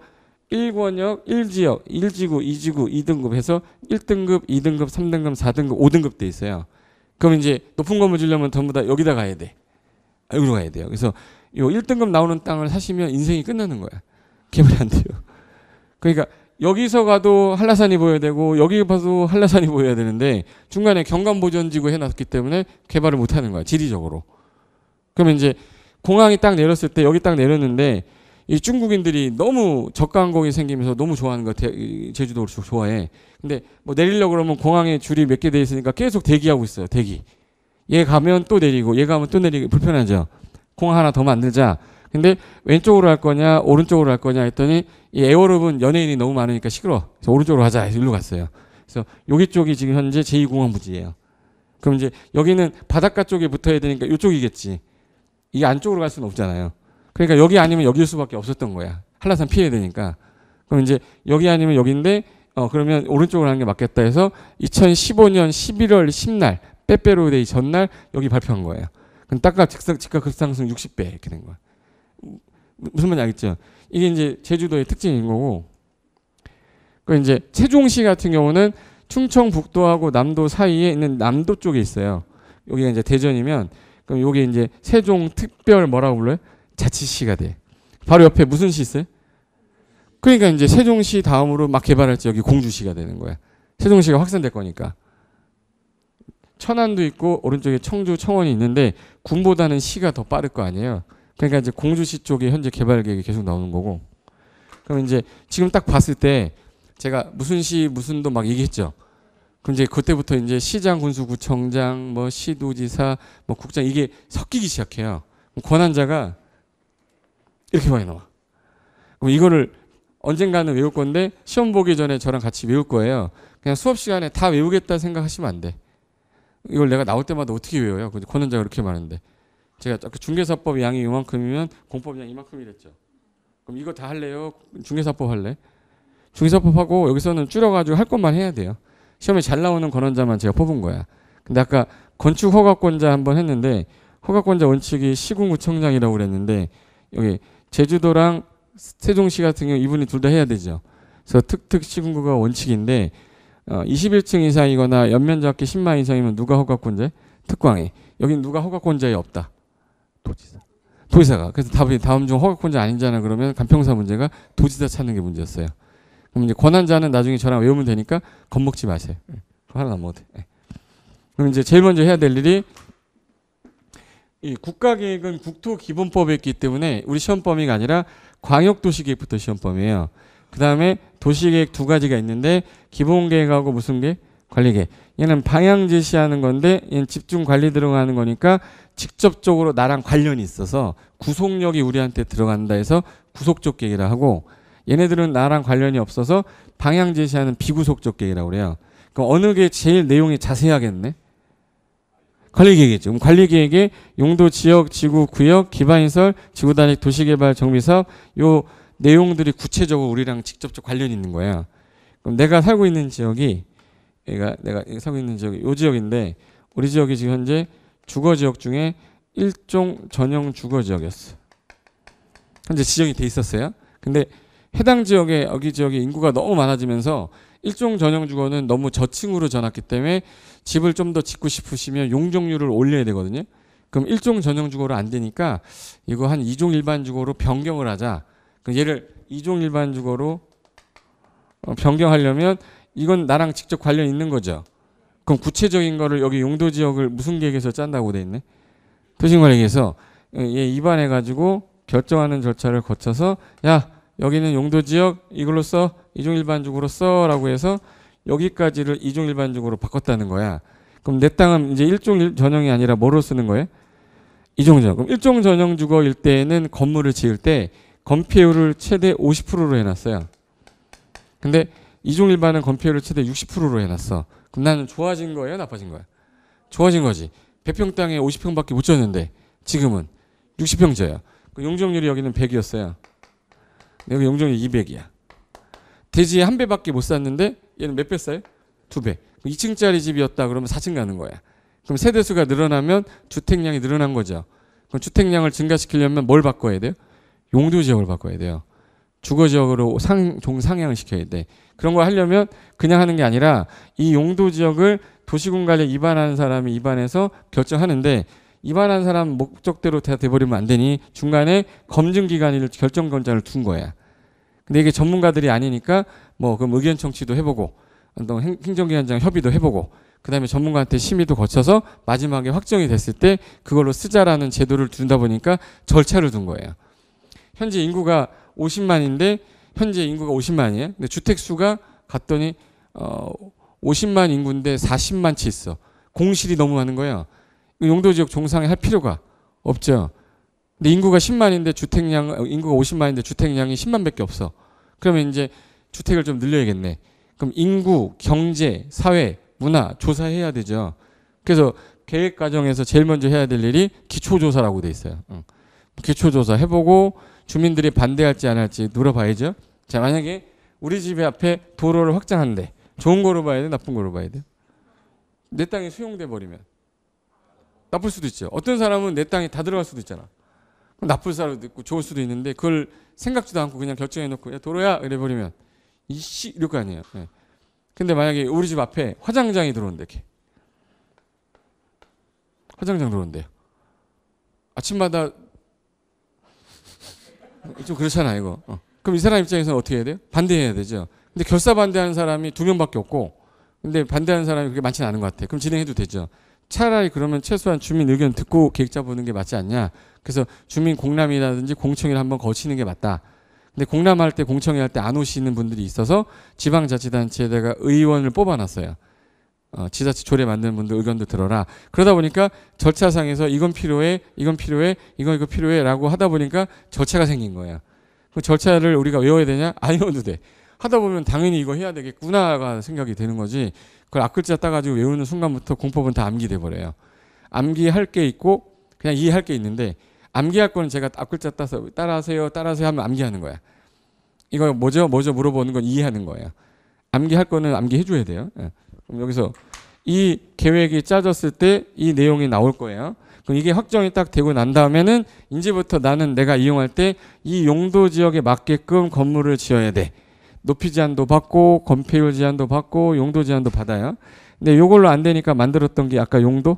1권역, 1지역, 1지구, 2지구, 2등급 해서 1등급, 2등급, 3등급, 4등급, 5등급 돼 있어요. 그럼 이제 높은 건물 지려면 전부 다 여기다 가야 돼. 여기로 가야 돼요. 그래서 요 1등급 나오는 땅을 사시면 인생이 끝나는 거야. 개발이 안 돼요. 그러니까 여기서 가도 한라산이 보여야 되고 여기 봐도 한라산이 보여야 되는데 중간에 경관보전지구 해놨기 때문에 개발을 못하는 거야, 지리적으로. 그러면 이제 공항이 딱 내렸을 때 여기 딱 내렸는데 이 중국인들이 너무 저가 항공이 생기면서 너무 좋아하는 거, 제주도를 좋아해. 근데 뭐 내리려고 그러면 공항에 줄이 몇 개 돼 있으니까 계속 대기하고 있어요. 대기. 얘 가면 또 내리고 얘 가면 또 내리고 불편하죠. 공항 하나 더 만들자. 근데 왼쪽으로 할 거냐 오른쪽으로 할 거냐 했더니 이 에어로브는 연예인이 너무 많으니까 시끄러워. 그래서 오른쪽으로 가자 해서 일로 갔어요. 그래서 여기 쪽이 지금 현재 제2공항 부지예요. 그럼 이제 여기는 바닷가 쪽에 붙어야 되니까 이쪽이겠지. 이게 안쪽으로 갈 수는 없잖아요. 그러니까 여기 아니면 여기일 수밖에 없었던 거야. 한라산 피해야 되니까. 그럼 이제 여기 아니면 여기인데 그러면 오른쪽으로 하는 게 맞겠다 해서 2015년 11월 10날 빼빼로데이 전날 여기 발표한 거예요. 그럼 딱가 집값 급상승 60배 이렇게 된 거야. 무슨 말인지 알겠죠? 이게 이제 제주도의 특징인 거고. 그 이제 세종시 같은 경우는 충청북도하고 남도 사이에 있는 남도 쪽에 있어요. 여기가 이제 대전이면 그럼 여기 이제 세종 특별 뭐라고 불러요? 자치시가 돼. 바로 옆에 무슨 시 있어요? 그러니까 이제 세종시 다음으로 막 개발할지 여기 공주시가 되는 거야. 세종시가 확산될 거니까. 천안도 있고 오른쪽에 청주, 청원이 있는데 군보다는 시가 더 빠를 거 아니에요. 그러니까 이제 공주시 쪽에 현재 개발 계획이 계속 나오는 거고. 그럼 이제 지금 딱 봤을 때 제가 무슨 시 무슨도 막 얘기했죠. 그럼 이제 그때부터 이제 시장, 군수, 구청장, 뭐 시도지사, 뭐 국장 이게 섞이기 시작해요. 권한자가 이렇게 많이 나와. 그럼 이거를 언젠가는 외울 건데 시험 보기 전에 저랑 같이 외울 거예요. 그냥 수업 시간에 다 외우겠다 생각하시면 안 돼. 이걸 내가 나올 때마다 어떻게 외워요? 권한자가 그렇게 많은데. 제가 중개사법 양이 이만큼이면 공법 양이 이만큼이랬죠. 그럼 이거 다 할래요? 중개사법 할래? 중개사법 하고 여기서는 줄여가지고 할 것만 해야 돼요. 시험에 잘 나오는 권한자만 제가 뽑은 거야. 근데 아까 건축 허가권자 한번 했는데 허가권자 원칙이 시군구청장이라고 그랬는데 여기 제주도랑 세종시 같은 경우 이분이 둘 다 해야 되죠. 그래서 특특 시군구가 원칙인데 21층 이상이거나 연면적기 10만 이상이면 누가 허가권자에? 특광이. 여긴 누가 허가권자에 없다. 도지사가. 그래서 답이 다음 중 허가권자 아니잖아 그러면 간평사 문제가 도지사 찾는 게 문제였어요. 그럼 이제 권한자는 나중에 저랑 외우면 되니까 겁먹지 마세요. 하나 안 먹어도 돼. 그럼 이제 제일 먼저 해야 될 일이 이 국가계획은 국토기본법에 있기 때문에 우리 시험 범위가 아니라 광역도시계획부터 시험 범위예요. 그 다음에 도시계획 두 가지가 있는데 기본계획하고 무슨 계획? 관리계획. 얘는 방향 제시하는 건데 얘는 집중 관리 들어가는 거니까 직접적으로 나랑 관련이 있어서 구속력이 우리한테 들어간다 해서 구속적 계획이라 하고 얘네들은 나랑 관련이 없어서 방향 제시하는 비구속적 계획이라고 그래요. 그럼 어느 게 제일 내용이 자세하겠네? 관리계획이죠. 그럼 관리계획에 용도, 지역, 지구, 구역, 기반시설, 지구단위 도시개발 정비사업 요 내용들이 구체적으로 우리랑 직접적 관련이 있는 거야. 그럼 내가 살고 있는 지역이 내가 살고 있는 지역이 요 지역인데 우리 지역이 지금 현재 주거지역 중에 일종 전용 주거지역이었어. 현재 지정이 돼 있었어요. 근데 해당 지역에 여기 지역에 인구가 너무 많아지면서 일종 전용 주거는 너무 저층으로 져놨기 때문에 집을 좀 더 짓고 싶으시면 용적률을 올려야 되거든요. 그럼 일종 전용 주거로 안 되니까 이거 한 2종 일반 주거로 변경을 하자. 그럼 얘를 2종 일반 주거로 변경하려면 이건 나랑 직접 관련 있는 거죠. 그럼 구체적인 거를 여기 용도 지역을 무슨 계획에서 짠다고 돼 있네. 도시관리계획에서 얘 입안해 가지고 결정하는 절차를 거쳐서 야 여기는 용도 지역 이걸로 써 2종 일반 주거로 써라고 해서 여기까지를 2종 일반 주거로 바꿨다는 거야. 그럼 내 땅은 이제 1종 전용이 아니라 뭐로 쓰는 거예요? 2종 전용. 그럼 1종 전용 주거일 때는 건물을 지을 때 건폐율을 최대 50%로 해놨어요. 근데 2종 일반은 건폐율을 최대 60%로 해놨어. 그럼 나는 좋아진 거예요? 나빠진 거야? 좋아진 거지. 100평 땅에 50평밖에 못 졌는데 지금은 60평 져요. 그 용적률이 여기는 100이었어요. 여기 용적률 200이야. 대지에 한 배밖에 못 샀는데 얘는 몇 배 싸요? 2배. 2층짜리 집이었다 그러면 4층 가는 거야. 그럼 세대수가 늘어나면 주택량이 늘어난 거죠. 그럼 주택량을 증가시키려면 뭘 바꿔야 돼요? 용도지역을 바꿔야 돼요. 주거지역으로 종상향을 시켜야 돼. 그런 걸 하려면 그냥 하는 게 아니라 이 용도지역을 도시군관리에 입안하는 사람이 입안해서 결정하는데 입안한 사람 목적대로 다 돼버리면 안 되니 중간에 검증기관을 결정권자를 둔 거야. 근데 이게 전문가들이 아니니까 뭐 그럼 의견 청취도 해보고 행정기관장 협의도 해보고 그다음에 전문가한테 심의도 거쳐서 마지막에 확정이 됐을 때 그걸로 쓰자라는 제도를 둔다 보니까 절차를 둔 거예요. 현재 인구가 50만인데 현재 인구가 50만이에요. 근데 주택 수가 갔더니 50만 인구인데 40만 채 있어. 공실이 너무 많은 거예요. 용도지역 종상에 할 필요가 없죠. 근데 인구가 10만인데 인구가 50만인데 주택량이 10만밖에 없어. 그러면 이제 주택을 좀 늘려야겠네. 그럼 인구, 경제, 사회, 문화 조사해야 되죠. 그래서 계획 과정에서 제일 먼저 해야 될 일이 기초조사라고 돼 있어요. 기초조사 해보고 주민들이 반대할지 안 할지 물어봐야죠. 자, 만약에 우리 집 앞에 도로를 확장한대. 좋은 거로 봐야 돼? 나쁜 거로 봐야 돼? 내 땅이 수용돼 버리면 나쁠 수도 있죠. 어떤 사람은 내 땅이 다 들어갈 수도 있잖아. 나쁠 사람도 있고 좋을 수도 있는데 그걸 생각지도 않고 그냥 결정해놓고 야 도로야 이래버리면 이씨 이럴 거 아니에요. 예. 근데 만약에 우리 집 앞에 화장장이 들어온대. 이렇게. 화장장 들어온대요. 아침마다 좀 그렇잖아 이거. 그럼 이 사람 입장에서는 어떻게 해야 돼요? 반대해야 되죠. 근데 결사 반대하는 사람이 2명밖에 없고 근데 반대하는 사람이 그렇게 많지는 않은 것 같아. 그럼 진행해도 되죠. 차라리 그러면 최소한 주민 의견 듣고 계획자 보는 게 맞지 않냐. 그래서 주민 공람이라든지 공청회를 한번 거치는 게 맞다. 근데 공람할 때 공청회 할 때 안 오시는 분들이 있어서 지방자치단체에다가 의원을 뽑아놨어요. 지자체 조례 만드는 분들 의견도 들어라. 그러다 보니까 절차상에서 이건 필요해, 이건 필요해, 이거 필요해 라고 하다 보니까 절차가 생긴 거예요. 그 절차를 우리가 외워야 되냐? 안 외워도 돼. 하다 보면 당연히 이거 해야 되겠구나가 생각이 되는 거지. 그걸 앞글자 따가지고 외우는 순간부터 공법은 다 암기돼 버려요. 암기할 게 있고 그냥 이해할 게 있는데 암기할 거는 제가 앞글자 따서 따라하세요 하면 암기하는 거야. 이거 뭐죠 물어보는 건 이해하는 거예요. 암기할 거는 암기해 줘야 돼요. 예. 그럼 여기서 이 계획이 짜졌을 때 이 내용이 나올 거예요. 그럼 이게 확정이 딱 되고 난 다음에는 이제부터 나는 내가 이용할 때 이 용도 지역에 맞게끔 건물을 지어야 돼. 높이 제한도 받고 건폐율 제한도 받고 용도 제한도 받아요. 근데 이걸로 안 되니까 만들었던 게 아까 용도?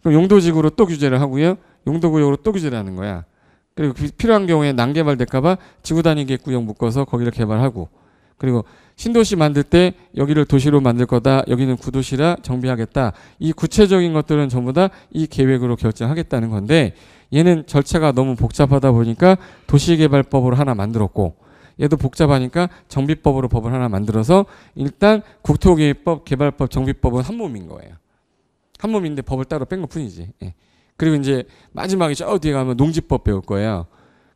그럼 용도지구로 또 규제를 하고요. 용도구역으로 또 규제를 하는 거야. 그리고 필요한 경우에 난개발될까 봐 지구단위 계획구역 묶어서 거기를 개발하고 그리고 신도시 만들 때 여기를 도시로 만들 거다. 여기는 구도시라 정비하겠다. 이 구체적인 것들은 전부 다 이 계획으로 결정하겠다는 건데 얘는 절차가 너무 복잡하다 보니까 도시개발법으로 하나 만들었고 얘도 복잡하니까 정비법으로 법을 하나 만들어서 일단 국토계획법, 개발법, 정비법은 한 몸인 거예요. 한 몸인데 법을 따로 뺀 것 뿐이지. 예. 그리고 이제 마지막에 저 뒤에 가면 농지법 배울 거예요.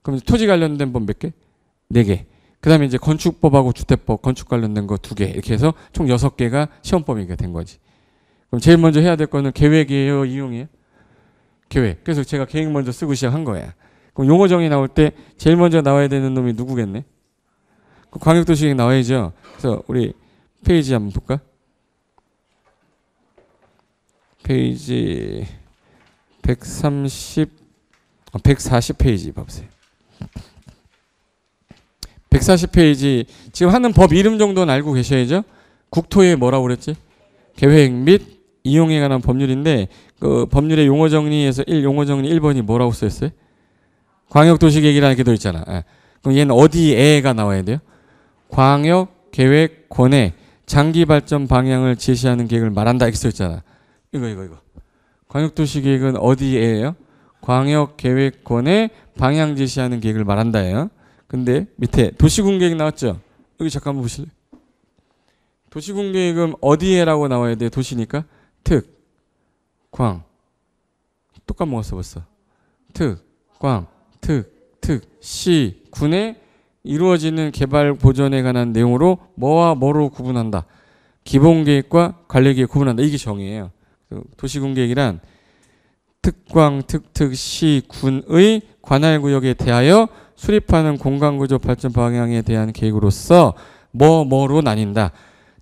그럼 토지 관련된 법 몇 개? 4개. 그 다음에 이제 건축법하고 주택법, 건축 관련된 거 2개. 이렇게 해서 총 6개가 시험법이게 된 거지. 그럼 제일 먼저 해야 될 거는 계획이에요, 이용이에요? 계획. 그래서 제가 계획 먼저 쓰고 시작한 거야. 그럼 용어정의 나올 때 제일 먼저 나와야 되는 놈이 누구겠네? 광역도시계획 나와야죠. 그래서 우리 페이지 한번 볼까? 페이지 140페이지 봐보세요. 140페이지 지금 하는 법 이름 정도는 알고 계셔야죠. 국토에 뭐라고 그랬지? 계획 및 이용에 관한 법률인데 그 법률의 용어 정리에서 용어 정리 1번이 뭐라고 써있어요? 광역도시계획이라는 게 더 있잖아. 예. 그럼 얘는 어디에가 나와야 돼요? 광역계획권의 장기발전 방향을 제시하는 계획을 말한다 이렇게 써있잖아. 이거. 광역도시계획은 어디에요? 광역계획권의 방향 제시하는 계획을 말한다예요. 근데 밑에 도시군계획 나왔죠? 여기 잠깐만 보실래요? 도시군계획은 어디에라고 나와야 돼요? 도시니까 특, 광. 또 까먹었어 벌써. 특, 광, 시, 군에 이루어지는 개발 보전에 관한 내용으로 뭐와 뭐로 구분한다. 기본계획과 관리계획 구분한다. 이게 정의예요. 도시군계획이란 특광, 시, 군의 관할구역에 대하여 수립하는 공간구조 발전 방향에 대한 계획으로서 뭐로 나뉜다.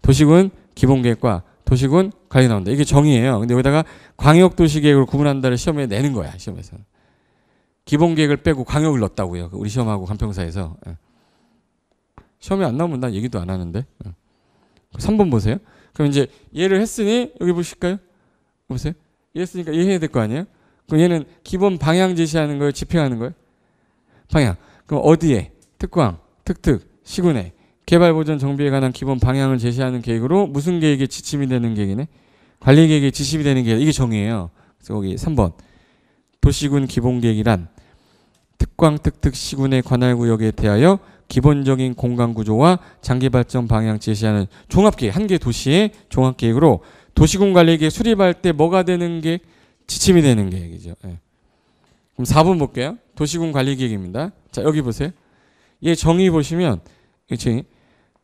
도시군 기본계획과 도시군 관리 나온다. 이게 정의예요. 근데 여기다가 광역도시계획으로 구분한다를 시험에 내는 거야. 시험에서. 기본계획을 빼고 광역을 넣었다고요. 우리 시험하고 간평사에서. 시험에 안 나오면 난 얘기도 안 하는데. 3번 보세요. 그럼 이제 얘를 했으니 여기 보실까요? 보세요. 얘 했으니까 얘 해야 될 거 아니에요? 그럼 얘는 기본 방향 제시하는 거예요? 집행하는 거예요? 방향. 그럼 어디에? 특광, 특, 시군에 개발 보전 정비에 관한 기본 방향을 제시하는 계획으로 무슨 계획에 지침이 되는 계획이네? 관리 계획에 지침이 되는 계획. 이게 정의예요. 그래서 거기 3번. 도시군 기본 계획이란 특광 특특 시군의 관할 구역에 대하여 기본적인 공간 구조와 장기 발전 방향 제시하는 종합계획, 한 개 도시의 종합계획으로 도시군 관리계획 수립할 때 뭐가 되는 게 지침이 되는 계획이죠. 예. 그럼 4번 볼게요. 도시군 관리계획입니다. 자, 여기 보세요. 얘 정의 보시면 그치?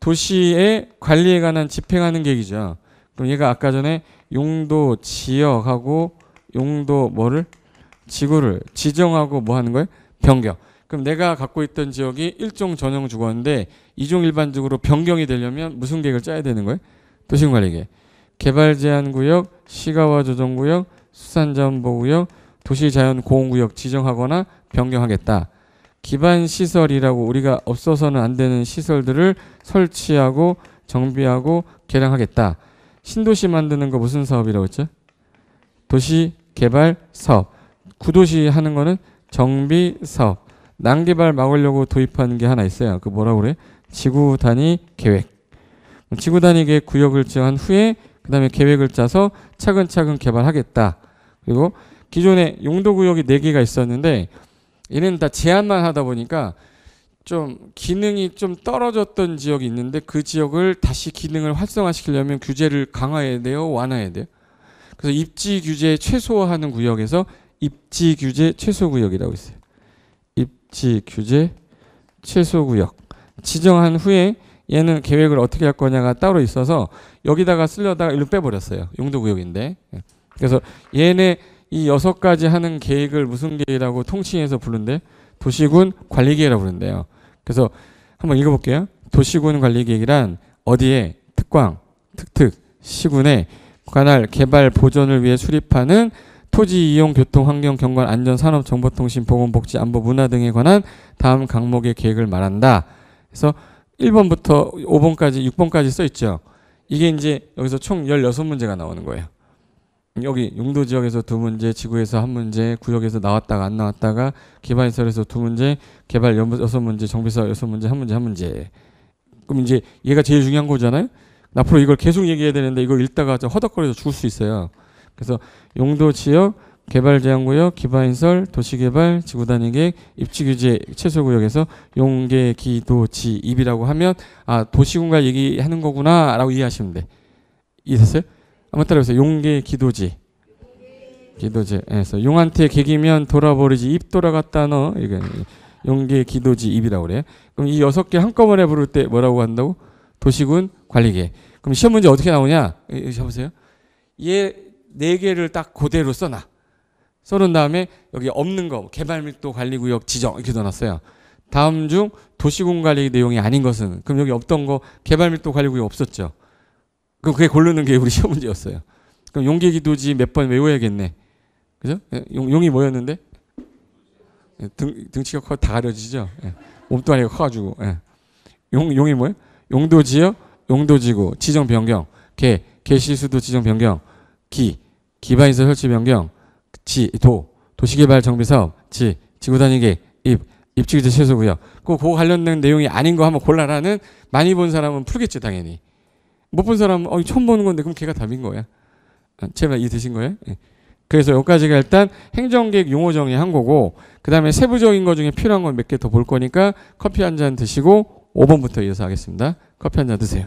도시의 관리에 관한 집행하는 계획이죠. 그럼 얘가 아까 전에 용도 지역하고 용도 뭐를 지구를 지정하고 뭐 하는 거예요? 변경. 그럼 내가 갖고 있던 지역이 1종 전용 주거인데 2종 일반적으로 변경이 되려면 무슨 계획을 짜야 되는 거예요? 도시군 관리계획. 개발 제한 구역, 시가와 조정 구역, 수산자원 보호구역, 도시자연 공원구역 지정하거나 변경하겠다. 기반 시설이라고 우리가 없어서는 안 되는 시설들을 설치하고 정비하고 개량하겠다. 신도시 만드는 거 무슨 사업이라고 했죠? 도시 개발 사업. 구도시 하는 거는 정비 사업. 난개발 막으려고 도입하는 게 하나 있어요. 그 뭐라고 그래? 지구 단위 계획. 지구 단위 계획 구역을 정한 후에 그 다음에 계획을 짜서 차근차근 개발하겠다. 그리고 기존에 용도구역이 4개가 있었는데 얘는 다 제한만 하다 보니까 좀 기능이 좀 떨어졌던 지역이 있는데 그 지역을 다시 기능을 활성화시키려면 규제를 강화해야 돼요? 완화해야 돼요? 그래서 입지 규제 최소화하는 구역에서 입지 규제 최소 구역이라고 있어요. 입지 규제 최소 구역. 지정한 후에 얘는 계획을 어떻게 할 거냐가 따로 있어서 여기다가 쓰려다가 일로 빼버렸어요. 용도구역인데. 그래서 얘네 이 6가지 하는 계획을 무슨 계획이라고 통칭해서 부른대? 도시군 관리계획이라고 부른대요. 그래서 한번 읽어볼게요. 도시군 관리계획이란 어디에 특광, 특특, 시군에 관할 개발 보전을 위해 수립하는 토지 이용, 교통, 환경, 경관, 안전, 산업, 정보통신, 보건, 복지, 안보, 문화 등에 관한 다음 항목의 계획을 말한다. 그래서 1번부터 5번까지 6번까지 써 있죠. 이게 이제 여기서 총 16문제가 나오는 거예요. 여기 용도 지역에서 2문제, 지구에서 1문제, 구역에서 나왔다가 안 나왔다가 기반시설에서 2문제, 개발 6문제, 정비사업 6문제, 1문제. 그럼 이제 얘가 제일 중요한 거잖아요. 앞으로 이걸 계속 얘기해야 되는데 이걸 읽다가 허덕거려서 죽을 수 있어요. 그래서 용도 지역, 개발 제한구역, 기반시설, 도시개발, 지구단위계획, 입지규제 최소구역에서 용계, 기도, 지, 입이라고 하면 아 도시군과 얘기하는 거구나 라고 이해하시면 돼. 이해됐어요? 한번 따라해보세요. 용계, 기도지. 기도지. 그래서 용한테 개기면 돌아버리지 입 돌아갔다 너. 이게 용계, 기도지, 입이라고 그래요. 그럼 이 6개 한꺼번에 부를 때 뭐라고 한다고? 도시군 관리계획. 그럼 시험 문제 어떻게 나오냐? 보세요. 얘 4개를 딱 그대로 써놔. 써놓은 다음에 여기 없는 거 개발밀도 관리구역 지정 이렇게 넣어놨어요. 다음 중 도시군 관리 내용이 아닌 것은 그럼 여기 없던 거 개발밀도 관리구역 없었죠. 그럼 그게 고르는 게 우리 시험 문제였어요. 그럼 용계기도지 몇 번 외워야겠네. 그죠? 용이 뭐였는데? 등치가 커 다 가려지죠. 몸뚱아리가 커가지고. 용이 뭐예요? 용도지역, 용도지구, 지정 변경, 개시수도 지정 변경, 기반시설 설치 변경, 도시개발 정비사업, 지구단위계획, 입지규제 최소구역. 그거 관련된 내용이 아닌 거 한번 골라라는 많이 본 사람은 풀겠지 당연히. 못 본 사람은 처음 보는 건데 그럼 걔가 답인 거야. 제발 이해되신 거예요? 그래서 여기까지가 일단 행정계획 용어 정리한 거고 그 다음에 세부적인 거 중에 필요한 건 몇 개 더 볼 거니까 커피 한 잔 드시고 5번부터 이어서 하겠습니다. 커피 한 잔 드세요.